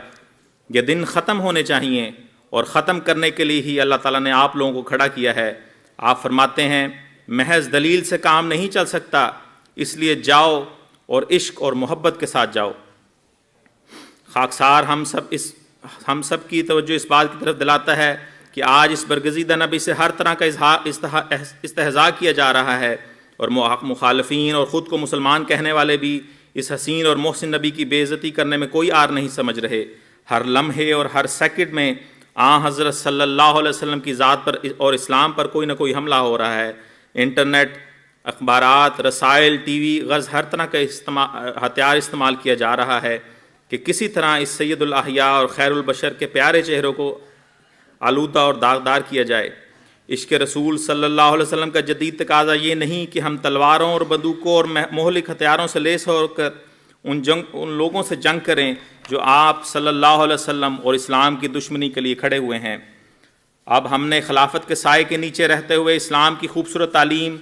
یہ دن ختم ہونے چاہیے اور ختم کرنے کے لیے ہی اللہ تعالیٰ نے آپ لوگوں کو کھڑا کیا ہے۔ آپ فرماتے ہیں، محض دلیل سے کام نہیں چل سکتا، اس لیے جاؤ اور عشق اور محبت کے ساتھ جاؤ۔ خاکسار ہم سب کی توجہ اس بات کی طرف دلاتا ہے کہ آج اس برگزیدہ نبی سے ہر طرح کا استہزاء کیا جا رہا ہے، اور مخالفین اور خود کو مسلمان کہنے والے بھی اس حسین اور محسن نبی کی بے عزتی کرنے میں کوئی عار نہیں سمجھ رہے۔ ہر لمحے اور ہر سیکنڈ میں حضرت صلی اللہ علیہ وسلم کی ذات پر اور اسلام پر کوئی نہ کوئی حملہ ہو رہا ہے۔ انٹرنیٹ، اخبارات، رسائل، ٹی وی، غرض ہر طرح کا ہتھیار استعمال کیا جا رہا ہے کہ کسی طرح اس سید الاحیاء اور خیر البشر کے پیارے چہروں کو آلودہ اور داغدار کیا جائے۔ عشق رسول صلی اللہ علیہ وسلم کا جدید تقاضا یہ نہیں کہ ہم تلواروں اور بندوقوں اور مہلک ہتھیاروں سے لیس ہو کر ان لوگوں سے جنگ کریں جو آپ صلی اللہ علیہ وسلم اور اسلام کی دشمنی کے لیے کھڑے ہوئے ہیں۔ اب ہم نے خلافت کے سائے کے نیچے رہتے ہوئے اسلام کی خوبصورت تعلیم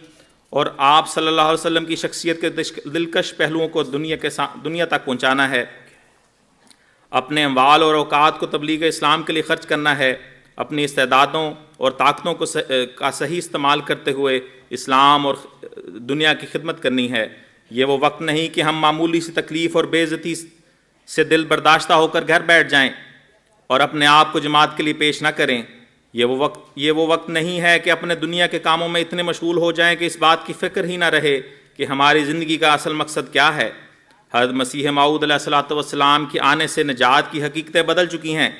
اور آپ صلی اللہ علیہ وسلم کی شخصیت کے دلکش پہلوؤں کو دنیا تک پہنچانا ہے۔ اپنے اموال اور اوقات کو تبلیغ اسلام کے لیے خرچ کرنا ہے۔ اپنی استعدادوں اور طاقتوں کا صحیح استعمال کرتے ہوئے اسلام اور دنیا کی خدمت کرنی ہے۔ یہ وہ وقت نہیں کہ ہم معمولی سی تکلیف اور بے عزتی سے دل برداشتہ ہو کر گھر بیٹھ جائیں اور اپنے آپ کو جماعت کے لیے پیش نہ کریں۔ یہ وہ وقت نہیں ہے کہ اپنے دنیا کے کاموں میں اتنے مشغول ہو جائیں کہ اس بات کی فکر ہی نہ رہے کہ ہماری زندگی کا اصل مقصد کیا ہے۔ حضرت مسیح موعود علیہ الصلوۃ والسلام کے آنے سے نجات کی حقیقتیں بدل چکی ہیں۔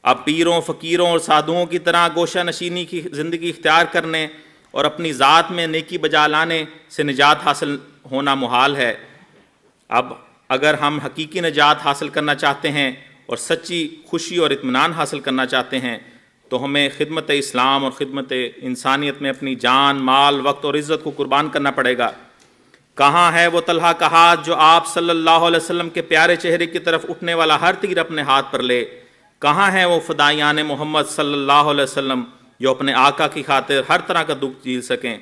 اب پیروں، فقیروں اور سادھوؤں کی طرح گوشہ نشینی کی زندگی اختیار کرنے اور اپنی ذات میں نیکی بجا لانے سے نجات حاصل ہونا محال ہے۔ اب اگر ہم حقیقی نجات حاصل کرنا چاہتے ہیں اور سچی خوشی اور اطمینان حاصل کرنا چاہتے ہیں تو ہمیں خدمت اسلام اور خدمت انسانیت میں اپنی جان، مال، وقت اور عزت کو قربان کرنا پڑے گا۔ کہاں ہے وہ طلحہ کا ہاتھ جو آپ صلی اللہ علیہ وسلم کے پیارے چہرے کی طرف اٹھنے والا ہر تیر اپنے ہاتھ پر لے؟ کہاں ہے وہ فدائیان محمد صلی اللہ علیہ وسلم جو اپنے آقا کی خاطر ہر طرح کا دکھ جھیل سکیں؟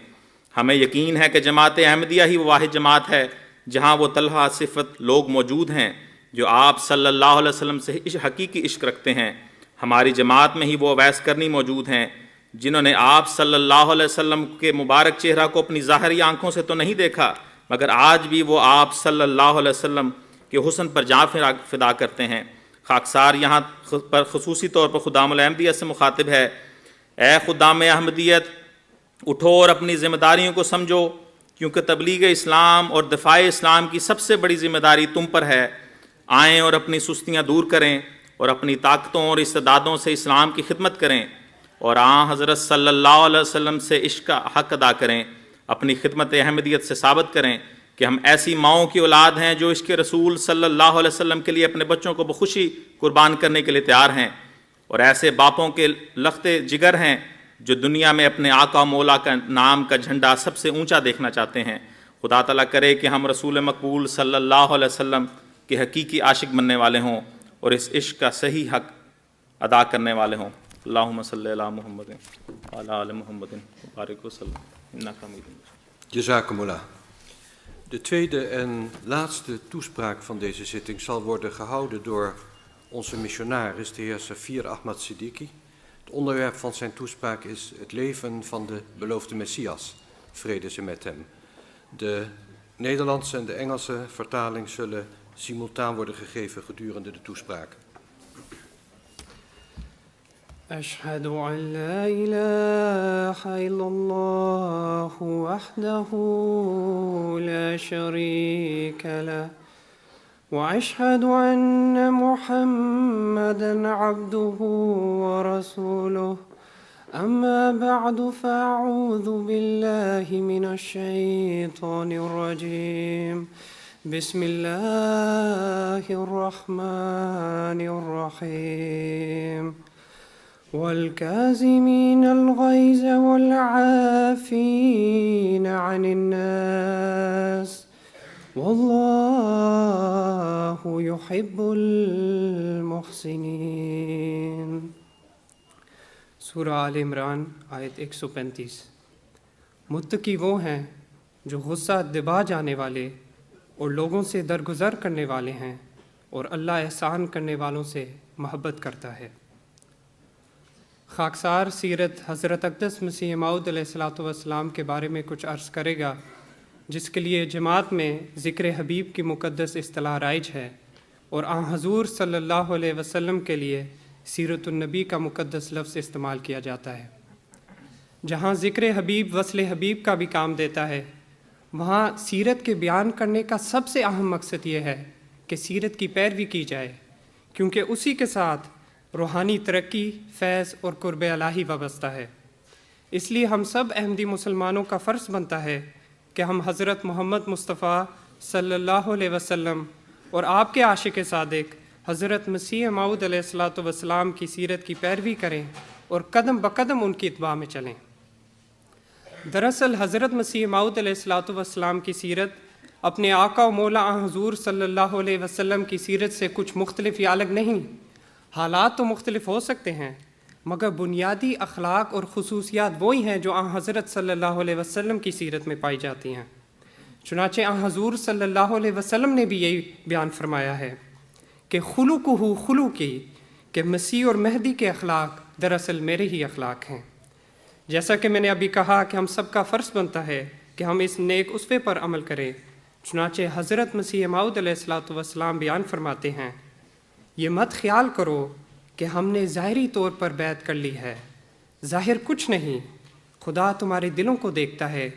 ہمیں یقین ہے کہ جماعت احمدیہ ہی وہ واحد جماعت ہے جہاں وہ طلحہ صفت لوگ موجود ہیں جو آپ صلی اللہ علیہ وسلم سے حقیقی عشق رکھتے ہیں۔ ہماری جماعت میں ہی وہ اویس کرنی موجود ہیں جنہوں نے آپ صلی اللہ علیہ وسلم کے مبارک چہرہ کو اپنی ظاہری آنکھوں سے تو نہیں دیکھا، مگر آج بھی وہ آپ صلی اللہ علیہ وسلم کے حسن پر جاں فدا کرتے ہیں۔ خاکسار یہاں پر خصوصی طور پر خدام الاحمدیت سے مخاطب ہے، اے خدام احمدیت، اٹھو اور اپنی ذمہ داریوں کو سمجھو، کیونکہ تبلیغ اسلام اور دفاع اسلام کی سب سے بڑی ذمہ داری تم پر ہے۔ آئیں اور اپنی سستیاں دور کریں اور اپنی طاقتوں اور استعدادوں سے اسلام کی خدمت کریں اور حضرت صلی اللہ علیہ وسلم سے عشق کا حق ادا کریں۔ اپنی خدمت احمدیت سے ثابت کریں کہ ہم ایسی ماؤں کی اولاد ہیں جو عشق رسول صلی اللہ علیہ وسلم کے لیے اپنے بچوں کو بخوشی قربان کرنے کے لیے تیار ہیں، اور ایسے باپوں کے لختے جگر ہیں جو دنیا میں اپنے آقا و مولا کا نام کا جھنڈا سب سے اونچا دیکھنا چاہتے ہیں۔ خدا تعالیٰ کرے کہ ہم رسول مقبول صلی اللہ علیہ وسلم کے حقیقی عاشق بننے والے ہوں اور اس عشق کا صحیح حق ادا کرنے والے home. Allahumma salli ala Muhammadin wa ala ali Muhammadin wa barik wa sallam. Innaka hamidun majid. Jazakumullah. De tweede en laatste toespraak van deze zitting zal worden gehouden door onze missionaris, de heer Safir Ahmad Siddiqui. Het onderwerp van zijn toespraak is het leven van de beloofde Messias, vrede zij met hem. De Nederlandse en de Engelse vertaling zullen simultaan worden gegeven gedurende de toespraak. أشهد أن لا إله إلا الله وحده لا شريك له وأشهد أن محمدًا عبده ورسوله أما بعد فأعوذ بالله من الشيطان الرجيم بسم الله الرحمن الرحيم والكاظمين الغيظ والعافين عن الناس والله يحب المحسنين. سورہ آل عمران آیت 135. متقی وہ ہیں جو غصہ دبا جانے والے اور لوگوں سے درگزر کرنے والے ہیں اور اللہ احسان کرنے والوں سے محبت کرتا ہے. خاکسار سیرت حضرت اقدس مسیح موعود علیہ الصلوۃ والسلام کے بارے میں کچھ عرض کرے گا، جس کے لیے جماعت میں ذکر حبیب کی مقدس اصطلاح رائج ہے اور آن حضور صلی اللہ علیہ وسلم کے لیے سیرت النبی کا مقدس لفظ استعمال کیا جاتا ہے. جہاں ذکر حبیب وصل حبیب کا بھی کام دیتا ہے، وہاں سیرت کے بیان کرنے کا سب سے اہم مقصد یہ ہے کہ سیرت کی پیروی کی جائے، کیونکہ اسی کے ساتھ روحانی ترقی، فیض اور قرب الہی وابستہ ہے. اس لیے ہم سب احمدی مسلمانوں کا فرض بنتا ہے کہ ہم حضرت محمد مصطفیٰ صلی اللہ علیہ وسلم اور آپ کے عاشق صادق حضرت مسیح موعود علیہ الصلوۃ والسلام کی سیرت کی پیروی کریں اور قدم بقدم ان کی اتباع میں چلیں. دراصل حضرت مسیح موعود علیہ الصلوۃ والسلام کی سیرت اپنے آقا و مولا حضور صلی اللہ علیہ وسلم کی سیرت سے کچھ مختلف یا الگ نہیں. حالات تو مختلف ہو سکتے ہیں، مگر بنیادی اخلاق اور خصوصیات وہی ہیں جو حضرت صلی اللہ علیہ وسلم کی سیرت میں پائی جاتی ہیں. چنانچہ حضور صلی اللہ علیہ وسلم نے بھی یہی بیان فرمایا ہے کہ خلقہ خلقی، کہ مسیح اور مہدی کے اخلاق دراصل میرے ہی اخلاق ہیں. جیسا کہ میں نے ابھی کہا کہ ہم سب کا فرض بنتا ہے کہ ہم اس نیک اسوے پر عمل کریں. چنانچہ حضرت مسیح موعود علیہ الصلوۃ والسلام بیان فرماتے ہیں، یہ مت خیال کرو کہ ہم نے ظاہری طور پر بیعت کر لی ہے، ظاہر کچھ نہیں، خدا تمہارے دلوں کو دیکھتا ہے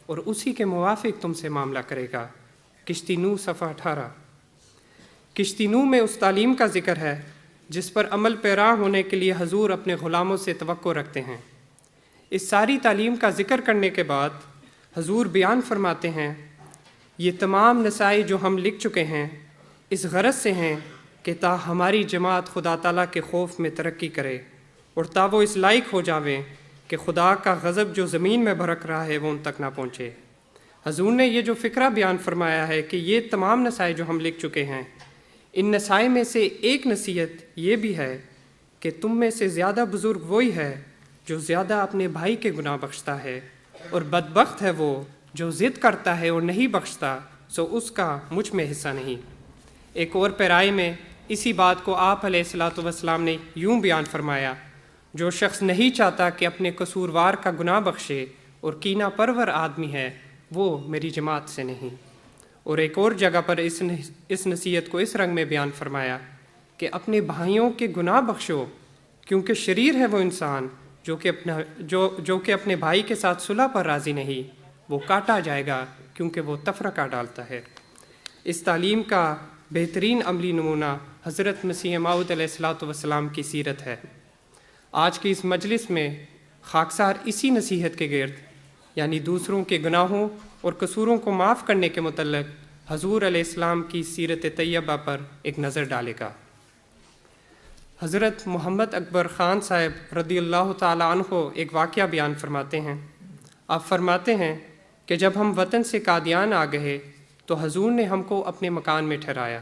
اور اسی کے موافق تم سے معاملہ کرے گا. کشتی نو صفحہ 18. کشتی نو میں اس تعلیم کا ذکر ہے جس پر عمل پیرا ہونے کے لیے حضور اپنے غلاموں سے توقع رکھتے ہیں. اس ساری تعلیم کا ذکر کرنے کے بعد حضور بیان فرماتے ہیں، یہ تمام نصائح جو ہم لکھ چکے ہیں اس غرض سے ہیں کہ تا ہماری جماعت خدا تعالیٰ کے خوف میں ترقی کرے اور تا وہ اس لائق ہو جاویں کہ خدا کا غضب جو زمین میں بھڑک رہا ہے وہ ان تک نہ پہنچے. حضور نے یہ جو فقرہ بیان فرمایا ہے کہ یہ تمام نصائح جو ہم لکھ چکے ہیں، ان نصائح میں سے ایک نصیحت یہ بھی ہے کہ تم میں سے زیادہ بزرگ وہی ہے جو زیادہ اپنے بھائی کے گناہ بخشتا ہے، اور بدبخت ہے وہ جو ضد کرتا ہے اور نہیں بخشتا، سو اس کا مجھ میں حصہ نہیں. ایک اور پیرائے میں اسی بات کو آپ علیہ الصلوۃ والسلام نے یوں بیان فرمایا، جو شخص نہیں چاہتا کہ اپنے قصوروار کا گناہ بخشے اور کینہ پرور آدمی ہے، وہ میری جماعت سے نہیں. اور ایک اور جگہ پر اس نصیحت کو اس رنگ میں بیان فرمایا کہ اپنے بھائیوں کے گناہ بخشو، کیونکہ شریر ہے وہ انسان جو کہ اپنے بھائی کے ساتھ صلح پر راضی نہیں، وہ کاٹا جائے گا کیونکہ وہ تفرقہ ڈالتا ہے. اس تعلیم کا بہترین عملی نمونہ حضرت مسیح موعود علیہ الصلوۃ والسلام کی سیرت ہے. آج کی اس مجلس میں خاکسار اسی نصیحت کے گرد، یعنی دوسروں کے گناہوں اور قصوروں کو معاف کرنے کے متعلق حضور علیہ السلام کی سیرت طیبہ پر ایک نظر ڈالے گا. حضرت محمد اکبر خان صاحب رضی اللہ تعالیٰ عنہ ایک واقعہ بیان فرماتے ہیں. آپ فرماتے ہیں کہ جب ہم وطن سے قادیان آ گئے تو حضور نے ہم کو اپنے مکان میں ٹھہرایا.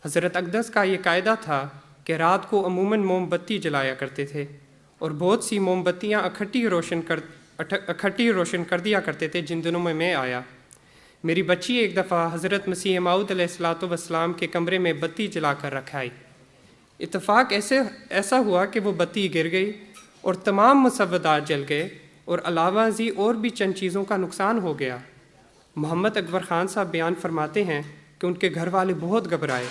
حضرت اقدس کا یہ قاعدہ تھا کہ رات کو عموماً موم بتی جلایا کرتے تھے اور بہت سی موم بتیاں اکٹھی روشن کر دیا کرتے تھے. جن دنوں میں آیا، میری بچی ایک دفعہ حضرت مسیح موعود علیہ الصلوۃ والسلام کے کمرے میں بتی جلا کر رکھائی. اتفاق ایسا ہوا کہ وہ بتی گر گئی اور تمام مسودات جل گئے، اور علاوہ ازیں اور بھی چند چیزوں کا نقصان ہو گیا۔ محمد اکبر خان صاحب بیان فرماتے ہیں کہ ان کے گھر والے بہت گھبرائے،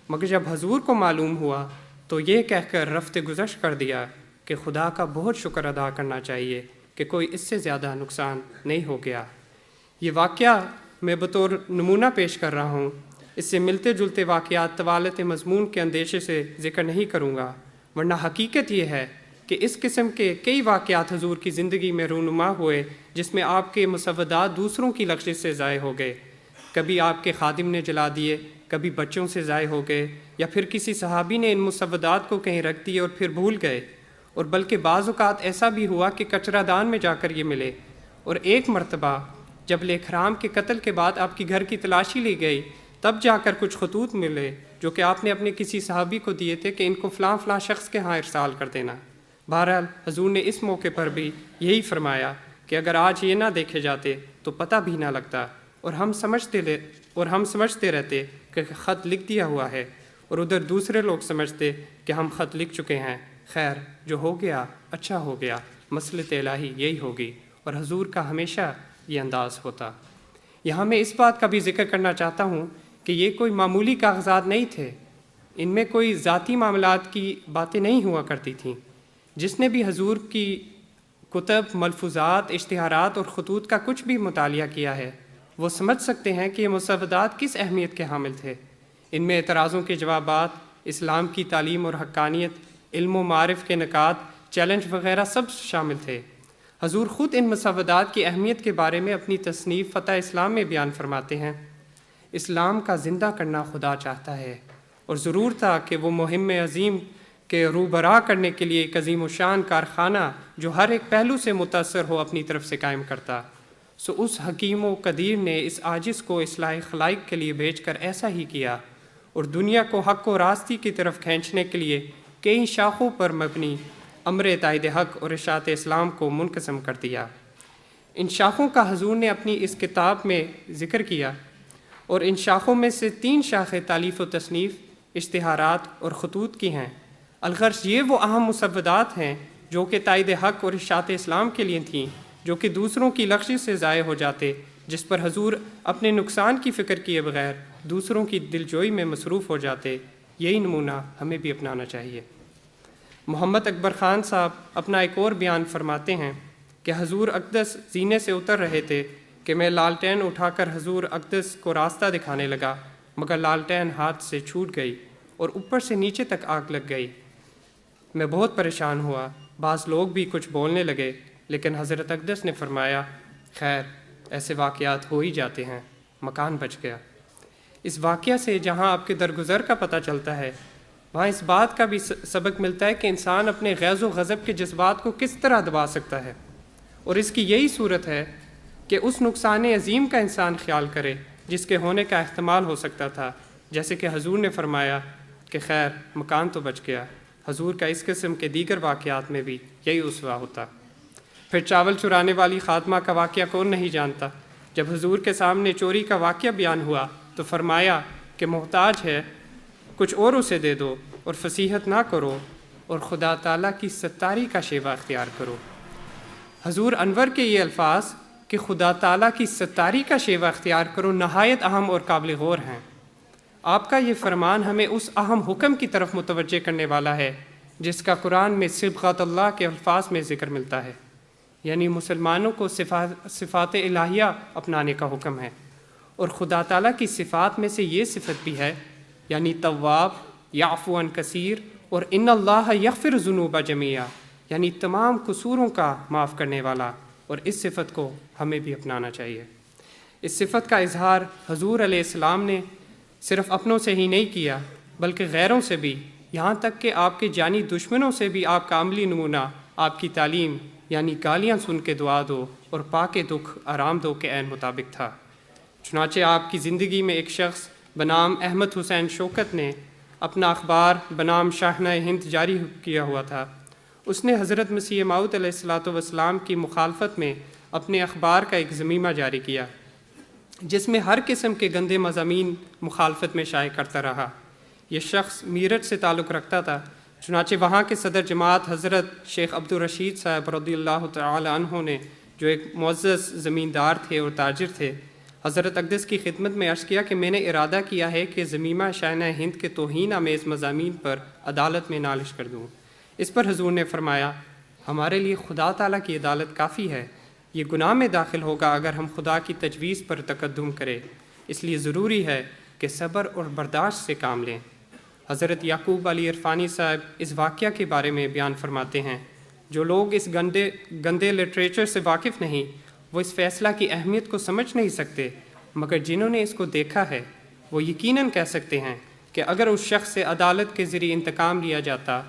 مگر جب حضور کو معلوم ہوا تو یہ کہہ کر رفت گزشت کر دیا کہ خدا کا بہت شکر ادا کرنا چاہیے کہ کوئی اس سے زیادہ نقصان نہیں ہو گیا۔ یہ واقعہ میں بطور نمونہ پیش کر رہا ہوں، اس سے ملتے جلتے واقعات طوالت مضمون کے اندیشے سے ذکر نہیں کروں گا، ورنہ حقیقت یہ ہے کہ اس قسم کے کئی واقعات حضور کی زندگی میں رونما ہوئے جس میں آپ کے مسودات دوسروں کی لغزش سے ضائع ہو گئے۔ کبھی آپ کے خادم نے جلا دیے، کبھی بچوں سے ضائع ہو گئے، یا پھر کسی صحابی نے ان مسودات کو کہیں رکھ دیے اور پھر بھول گئے، اور بلکہ بعض اوقات ایسا بھی ہوا کہ کچرا دان میں جا کر یہ ملے۔ اور ایک مرتبہ جب لیکھرام کے قتل کے بعد آپ کی گھر کی تلاشی لی گئی تب جا کر کچھ خطوط ملے جو کہ آپ نے اپنے کسی صحابی کو دیے تھے کہ ان کو فلاں فلاں شخص کے ہاں ارسال کر دینا۔ بہرحال حضور نے اس موقع پر بھی یہی فرمایا کہ اگر آج یہ نہ دیکھے جاتے تو پتہ بھی نہ لگتا، اور ہم سمجھتے رہتے کہ خط لکھ دیا ہوا ہے، اور ادھر دوسرے لوگ سمجھتے کہ ہم خط لکھ چکے ہیں۔ خیر، جو ہو گیا اچھا ہو گیا، مصلحت الہی یہی ہوگی، اور حضور کا ہمیشہ یہ انداز ہوتا۔ یہاں میں اس بات کا بھی ذکر کرنا چاہتا ہوں کہ یہ کوئی معمولی کاغذات نہیں تھے، ان میں کوئی ذاتی معاملات کی باتیں نہیں ہوا کرتی تھیں۔ جس نے بھی حضور کی کتب، ملفوظات، اشتہارات اور خطوط کا کچھ بھی مطالعہ کیا ہے وہ سمجھ سکتے ہیں کہ یہ مسودات کس اہمیت کے حامل تھے۔ ان میں اعتراضوں کے جوابات، اسلام کی تعلیم اور حقانیت، علم و معارف کے نکات، چیلنج وغیرہ سب شامل تھے۔ حضور خود ان مسودات کی اہمیت کے بارے میں اپنی تصنیف فتح اسلام میں بیان فرماتے ہیں۔ اسلام کا زندہ کرنا خدا چاہتا ہے، اور ضرور تھا کہ وہ مہم عظیم کے روبرا کرنے کے لیے ایک عظیم و شان کارخانہ جو ہر ایک پہلو سے متاثر ہو اپنی طرف سے قائم کرتا۔ سو اس حکیم و قدیر نے اس عاجز کو اصلاح خلائق کے لیے بھیج کر ایسا ہی کیا، اور دنیا کو حق و راستی کی طرف کھینچنے کے لیے کئی شاخوں پر مبنی امر تائید حق اور اشاعت اسلام کو منقسم کر دیا۔ ان شاخوں کا حضور نے اپنی اس کتاب میں ذکر کیا، اور ان شاخوں میں سے 3 شاخیں تالیف و تصنیف، اشتہارات اور خطوط کی ہیں۔ الغرض یہ وہ اہم مسودات ہیں جو کہ تائید حق اور اشاعت اسلام کے لیے تھیں، جو کہ دوسروں کی لغزش سے ضائع ہو جاتے، جس پر حضور اپنے نقصان کی فکر کیے بغیر دوسروں کی دلجوئی میں مصروف ہو جاتے۔ یہی نمونہ ہمیں بھی اپنانا چاہیے۔ محمد اکبر خان صاحب اپنا ایک اور بیان فرماتے ہیں کہ حضور اقدس زینے سے اتر رہے تھے کہ میں لالٹین اٹھا کر حضور اقدس کو راستہ دکھانے لگا، مگر لالٹین ہاتھ سے چھوٹ گئی اور اوپر سے نیچے تک آگ لگ گئی۔ میں بہت پریشان ہوا، بعض لوگ بھی کچھ بولنے لگے، لیکن حضرت اقدس نے فرمایا خیر، ایسے واقعات ہو ہی جاتے ہیں، مکان بچ گیا۔ اس واقعہ سے جہاں آپ کے درگزر کا پتہ چلتا ہے، وہاں اس بات کا بھی سبق ملتا ہے کہ انسان اپنے غیظ و غضب کے جذبات کو کس طرح دبا سکتا ہے، اور اس کی یہی صورت ہے کہ اس نقصان عظیم کا انسان خیال کرے جس کے ہونے کا احتمال ہو سکتا تھا، جیسے کہ حضور نے فرمایا کہ خیر، مکان تو بچ گیا۔ حضور کا اس قسم کے دیگر واقعات میں بھی یہی اسوہ ہوتا۔ پھر چاول چرانے والی خاتمہ کا واقعہ کون نہیں جانتا۔ جب حضور کے سامنے چوری کا واقعہ بیان ہوا تو فرمایا کہ محتاج ہے، کچھ اور اسے دے دو، اور فصیحت نہ کرو، اور خدا تعالیٰ کی ستاری کا شیوہ اختیار کرو۔ حضور انور کے یہ الفاظ کہ خدا تعالیٰ کی ستاری کا شیوہ اختیار کرو نہایت اہم اور قابل غور ہیں۔ آپ کا یہ فرمان ہمیں اس اہم حکم کی طرف متوجہ کرنے والا ہے جس کا قرآن میں صبغۃ اللہ کے الفاظ میں ذکر ملتا ہے، یعنی مسلمانوں کو صفات الہیہ اپنانے کا حکم ہے، اور خدا تعالیٰ کی صفات میں سے یہ صفت بھی ہے، یعنی تواب، یعفو عن کثیر، اور ان اللہ یغفر الذنوب جمیعا، یعنی تمام قصوروں کا معاف کرنے والا، اور اس صفت کو ہمیں بھی اپنانا چاہیے۔ اس صفت کا اظہار حضور علیہ السلام نے صرف اپنوں سے ہی نہیں کیا بلکہ غیروں سے بھی، یہاں تک کہ آپ کے جانی دشمنوں سے بھی آپ کا عملی نمونہ آپ کی تعلیم، یعنی گالیاں سن کے دعا دو اور پاک دکھ آرام دو کے عین مطابق تھا۔ چنانچہ آپ کی زندگی میں ایک شخص بنام احمد حسین شوکت نے اپنا اخبار بنام شاہنہ ہند جاری کیا ہوا تھا۔ اس نے حضرت مسیح موعود علیہ السلام کی مخالفت میں اپنے اخبار کا ایک ضمیمہ جاری کیا جس میں ہر قسم کے گندے مضامین مخالفت میں شائع کرتا رہا۔ یہ شخص میرٹھ سے تعلق رکھتا تھا، چنانچہ وہاں کے صدر جماعت حضرت شیخ عبدالرشید صاحب رضی اللہ تعالی عنہ نے، جو ایک معزز زمیندار تھے اور تاجر تھے، حضرت اقدس کی خدمت میں عرض کیا کہ میں نے ارادہ کیا ہے کہ ضمیمہ شائنہ ہند کے توہین آمیز مضامین پر عدالت میں نالش کر دوں۔ اس پر حضور نے فرمایا، ہمارے لیے خدا تعالیٰ کی عدالت کافی ہے، یہ گناہ میں داخل ہوگا اگر ہم خدا کی تجویز پر تقدم کریں، اس لیے ضروری ہے کہ صبر اور برداشت سے کام لیں۔ حضرت یعقوب علی عرفانی صاحب اس واقعہ کے بارے میں بیان فرماتے ہیں، جو لوگ اس گندے لٹریچر سے واقف نہیں، وہ اس فیصلہ کی اہمیت کو سمجھ نہیں سکتے، مگر جنہوں نے اس کو دیکھا ہے وہ یقیناً کہہ سکتے ہیں کہ اگر اس شخص سے عدالت کے ذریعے انتقام لیا جاتا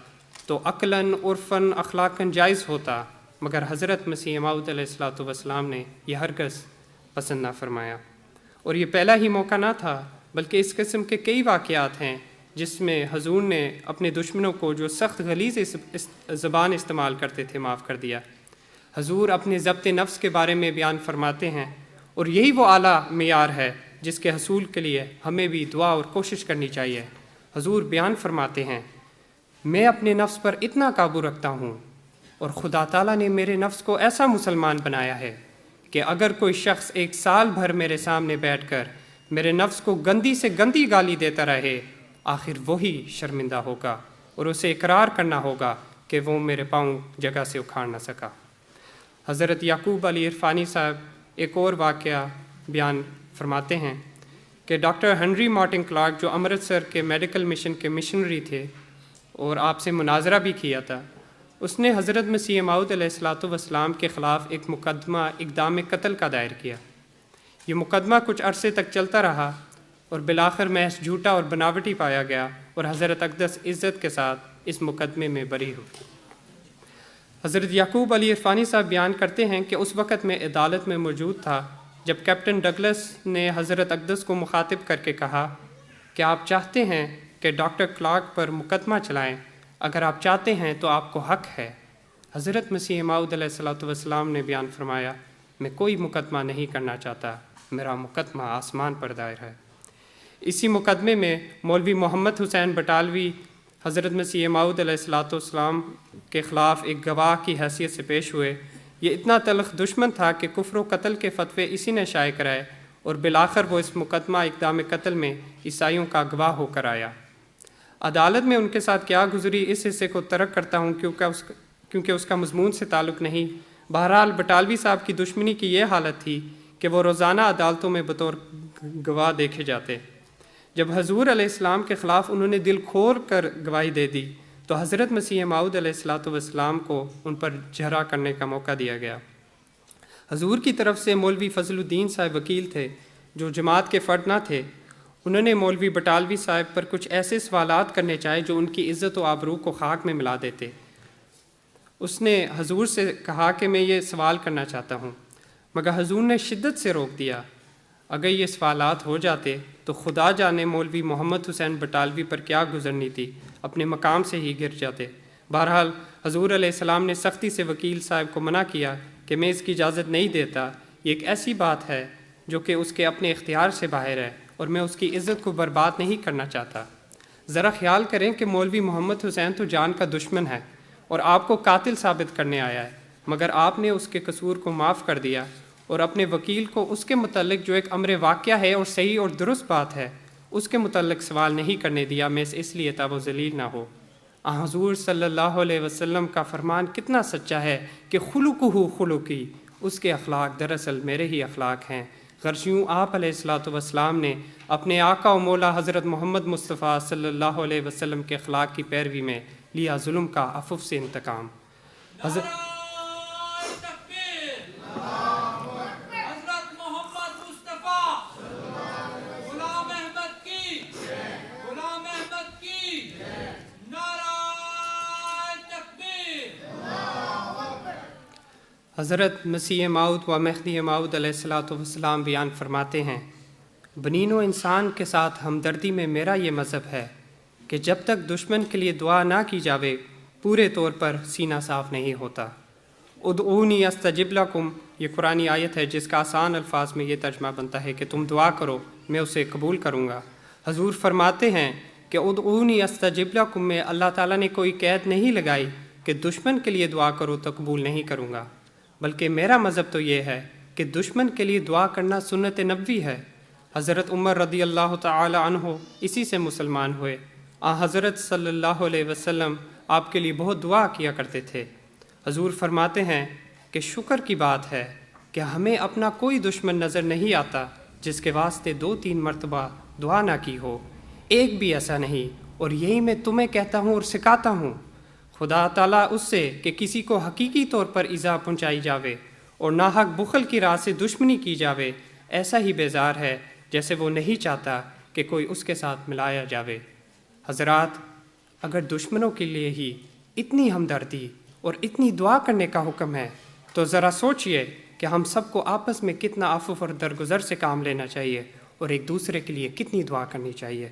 تو عقلاً، عرفاً، اخلاقاً جائز ہوتا، مگر حضرت مسیح موعود علیہ الصلوۃ والسلام نے یہ ہرگز پسند نہ فرمایا۔ اور یہ پہلا ہی موقع نہ تھا، بلکہ اس قسم کے کئی واقعات ہیں جس میں حضور نے اپنے دشمنوں کو جو سخت غلیظ زبان استعمال کرتے تھے معاف کر دیا۔ حضور اپنے ضبط نفس کے بارے میں بیان فرماتے ہیں، اور یہی وہ اعلیٰ معیار ہے جس کے حصول کے لیے ہمیں بھی دعا اور کوشش کرنی چاہیے۔ حضور بیان فرماتے ہیں، میں اپنے نفس پر اتنا قابو رکھتا ہوں، اور خدا تعالیٰ نے میرے نفس کو ایسا مسلمان بنایا ہے کہ اگر کوئی شخص 1 سال بھر میرے سامنے بیٹھ کر میرے نفس کو گندی سے گندی گالی دیتا رہے، آخر وہی شرمندہ ہوگا اور اسے اقرار کرنا ہوگا کہ وہ میرے پاؤں جگہ سے اکھاڑ نہ سکا۔ حضرت یعقوب علی عرفانی صاحب ایک اور واقعہ بیان فرماتے ہیں کہ ڈاکٹر ہنری مارٹن کلارک، جو امرتسر کے میڈیکل مشن کے مشنری تھے اور آپ سے مناظرہ بھی کیا تھا، اس نے حضرت مسیح موعود علیہ الصلوۃ والسلام کے خلاف ایک مقدمہ اقدام قتل کا دائر کیا۔ یہ مقدمہ کچھ عرصے تک چلتا رہا اور بالآخر محض جھوٹا اور بناوٹی پایا گیا، اور حضرت اقدس عزت کے ساتھ اس مقدمے میں بری ہوئی۔ حضرت یعقوب علی عرفانی صاحب بیان کرتے ہیں کہ اس وقت میں عدالت میں موجود تھا جب کیپٹن ڈگلس نے حضرت اقدس کو مخاطب کر کے کہا کہ آپ چاہتے ہیں کہ ڈاکٹر کلارک پر مقدمہ چلائیں، اگر آپ چاہتے ہیں تو آپ کو حق ہے۔ حضرت مسیح موعود علیہ الصلوۃ والسلام نے بیان فرمایا، میں کوئی مقدمہ نہیں کرنا چاہتا، میرا مقدمہ آسمان پر دائر ہے۔ اسی مقدمے میں مولوی محمد حسین بٹالوی حضرت مسیح موعود علیہ الصلوۃ والسلام کے خلاف ایک گواہ کی حیثیت سے پیش ہوئے۔ یہ اتنا تلخ دشمن تھا کہ کفر و قتل کے فتوے اسی نے شائع کرائے، اور بالآخر وہ اس مقدمہ اقدام قتل میں عیسائیوں کا گواہ ہو کر آیا۔ عدالت میں ان کے ساتھ کیا گزری اس حصے کو ترک کرتا ہوں کیونکہ اس کا مضمون سے تعلق نہیں۔ بہرحال بٹالوی صاحب کی دشمنی کی یہ حالت تھی کہ وہ روزانہ عدالتوں میں بطور گواہ دیکھے جاتے۔ جب حضور علیہ السلام کے خلاف انہوں نے دل کھول کر گواہی دے دی تو حضرت مسیح موعود علیہ الصلوۃ والسلام کو ان پر جھرا کرنے کا موقع دیا گیا۔ حضور کی طرف سے مولوی فضل الدین صاحب وکیل تھے جو جماعت کے فرد نہ تھے، انہوں نے مولوی بٹالوی صاحب پر کچھ ایسے سوالات کرنے چاہے جو ان کی عزت و آبرو کو خاک میں ملا دیتے۔ اس نے حضور سے کہا کہ میں یہ سوال کرنا چاہتا ہوں، مگر حضور نے شدت سے روک دیا۔ اگر یہ سوالات ہو جاتے تو خدا جانے مولوی محمد حسین بٹالوی پر کیا گزرنی تھی، اپنے مقام سے ہی گر جاتے۔ بہرحال حضور علیہ السلام نے سختی سے وکیل صاحب کو منع کیا کہ میں اس کی اجازت نہیں دیتا، یہ ایک ایسی بات ہے جو کہ اس کے اپنے اختیار سے باہر ہے اور میں اس کی عزت کو برباد نہیں کرنا چاہتا۔ ذرا خیال کریں کہ مولوی محمد حسین تو جان کا دشمن ہے اور آپ کو قاتل ثابت کرنے آیا ہے، مگر آپ نے اس کے قصور کو معاف کر دیا اور اپنے وکیل کو اس کے متعلق جو ایک امر واقعہ ہے اور صحیح اور درست بات ہے اس کے متعلق سوال نہیں کرنے دیا، میں اس لیے تاب و ذلیل نہ ہو۔ حضور صلی اللہ علیہ وسلم کا فرمان کتنا سچا ہے کہ خلقہ خلقی، اس کے اخلاق دراصل میرے ہی اخلاق ہیں۔ غرضیوں آپ علیہ الصلوۃ والسلام نے اپنے آقا و مولا حضرت محمد مصطفیٰ صلی اللہ علیہ وسلم کے اخلاق کی پیروی میں لیا ظلم کا عفو سے انتقام۔ حضرت حضرت مسیح موعود و مہدی موعود علیہ الصلوۃ والسلام بیان فرماتے ہیں، بنین و انسان کے ساتھ ہمدردی میں میرا یہ مذہب ہے کہ جب تک دشمن کے لیے دعا نہ کی جاوے پورے طور پر سینہ صاف نہیں ہوتا۔ ادعونی استجب لکم، یہ قرآنی آیت ہے جس کا آسان الفاظ میں یہ ترجمہ بنتا ہے کہ تم دعا کرو میں اسے قبول کروں گا۔ حضور فرماتے ہیں کہ ادعونی استجب لکم میں اللہ تعالیٰ نے کوئی قید نہیں لگائی کہ دشمن کے لیے دعا کرو تو قبول نہیں کروں گا، بلکہ میرا مذہب تو یہ ہے کہ دشمن کے لیے دعا کرنا سنت نبوی ہے۔ حضرت عمر رضی اللہ تعالی عنہ اسی سے مسلمان ہوئے۔ حضرت صلی اللہ علیہ وسلم آپ کے لیے بہت دعا کیا کرتے تھے۔ حضور فرماتے ہیں کہ شکر کی بات ہے کہ ہمیں اپنا کوئی دشمن نظر نہیں آتا جس کے واسطے 2-3 مرتبہ دعا نہ کی ہو، ایک بھی ایسا نہیں، اور یہی میں تمہیں کہتا ہوں اور سکھاتا ہوں۔ خدا تعالیٰ اس سے کہ کسی کو حقیقی طور پر ایذا پہنچائی جاوے اور ناحق بخل کی راہ سے دشمنی کی جاوے، ایسا ہی بیزار ہے جیسے وہ نہیں چاہتا کہ کوئی اس کے ساتھ ملایا جاوے۔ حضرات، اگر دشمنوں کے لیے ہی اتنی ہمدردی اور اتنی دعا کرنے کا حکم ہے تو ذرا سوچئے کہ ہم سب کو آپس میں کتنا عفو اور درگزر سے کام لینا چاہیے اور ایک دوسرے کے لیے کتنی دعا کرنی چاہیے۔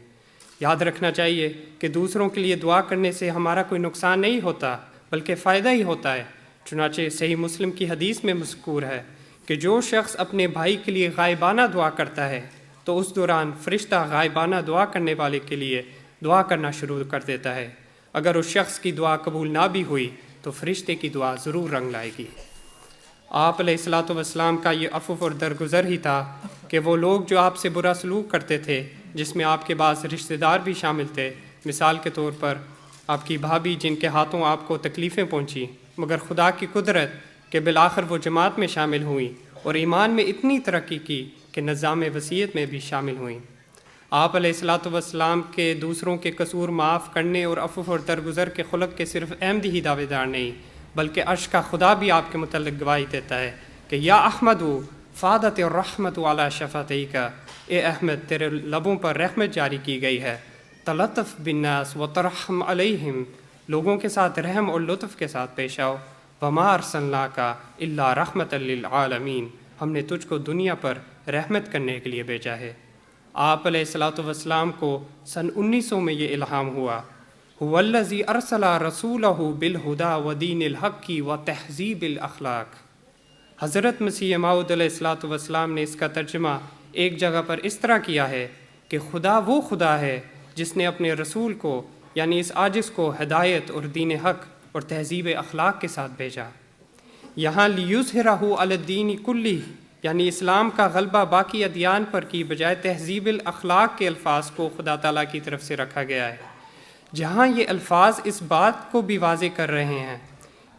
یاد رکھنا چاہیے کہ دوسروں کے لیے دعا کرنے سے ہمارا کوئی نقصان نہیں ہوتا بلکہ فائدہ ہی ہوتا ہے۔ چنانچہ صحیح مسلم کی حدیث میں مذکور ہے کہ جو شخص اپنے بھائی کے لیے غائبانہ دعا کرتا ہے تو اس دوران فرشتہ غائبانہ دعا کرنے والے کے لیے دعا کرنا شروع کر دیتا ہے۔ اگر اس شخص کی دعا قبول نہ بھی ہوئی تو فرشتے کی دعا ضرور رنگ لائے گی۔ آپ علیہ الصلاۃ والسلام کا یہ عفو اور درگزر ہی تھا کہ وہ لوگ جو آپ سے برا سلوک کرتے تھے، جس میں آپ کے بعض رشتہ دار بھی شامل تھے، مثال کے طور پر آپ کی بھابھی جن کے ہاتھوں آپ کو تکلیفیں پہنچی، مگر خدا کی قدرت کہ بالآخر وہ جماعت میں شامل ہوئیں اور ایمان میں اتنی ترقی کی کہ نظام وصیت میں بھی شامل ہوئیں۔ آپ علیہ الصلاۃ والسلام کے دوسروں کے قصور معاف کرنے اور عفو اور درگزر کے خلق کے صرف احمدی ہی دعوے دار نہیں بلکہ عرش کا خدا بھی آپ کے متعلق گواہی دیتا ہے کہ یا احمد فادت الرحمت علی شفتیک، اے احمد تیرے لبوں پر رحمت جاری کی گئی ہے، تلطف بالناس وترحم علیہم، لوگوں کے ساتھ رحم اور لطف کے ساتھ پیش آؤ، وما ارسلناک الا رحمت للعالمین، ہم نے تجھ کو دنیا پر رحمت کرنے کے لیے بھیجا ہے۔ آپ علیہ الصلاۃ والسلام کو سن 1900 میں یہ الہام ہوا، هو الذی ارسل رسولہ بالہدی ودین الحق وتہذیب الاخلاق۔ حضرت مسیح موعود علیہ الصلاۃ والسلام نے اس کا ترجمہ ایک جگہ پر اس طرح کیا ہے کہ خدا وہ خدا ہے جس نے اپنے رسول کو یعنی اس عاجز کو ہدایت اور دین حق اور تہذیب اخلاق کے ساتھ بھیجا۔ یہاں لیظہرہ علی الدین کلہ یعنی اسلام کا غلبہ باقی ادیان پر کی بجائے تہذیب الاخلاق کے الفاظ کو خدا تعالیٰ کی طرف سے رکھا گیا ہے، جہاں یہ الفاظ اس بات کو بھی واضح کر رہے ہیں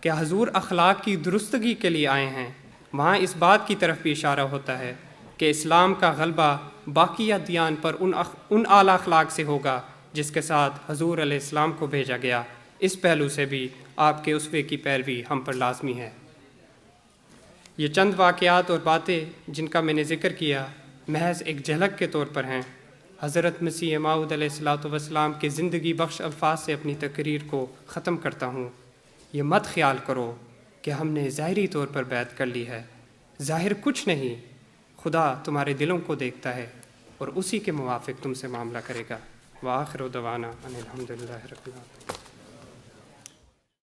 کہ حضور اخلاق کی درستگی کے لیے آئے ہیں، وہاں اس بات کی طرف بھی اشارہ ہوتا ہے کہ اسلام کا غلبہ باقی ادیان پر ان اعلیٰ اخلاق سے ہوگا جس کے ساتھ حضور علیہ السلام کو بھیجا گیا۔ اس پہلو سے بھی آپ کے اسوے کی پیروی ہم پر لازمی ہے۔ یہ چند واقعات اور باتیں جن کا میں نے ذکر کیا محض ایک جھلک کے طور پر ہیں۔ حضرت مسیح موعود علیہ الصلاۃ والسلام کے زندگی بخش الفاظ سے اپنی تقریر کو ختم کرتا ہوں۔ یہ مت خیال کرو کہ ہم نے ظاہری طور پر بیعت کر لی ہے، ظاہر کچھ نہیں، خدا تمہارے دلوں کو دیکھتا ہے اور اسی کے موافق تم سے معاملہ کرے گا۔ وآخر دعوانا ان الحمد للہ رب العالمین۔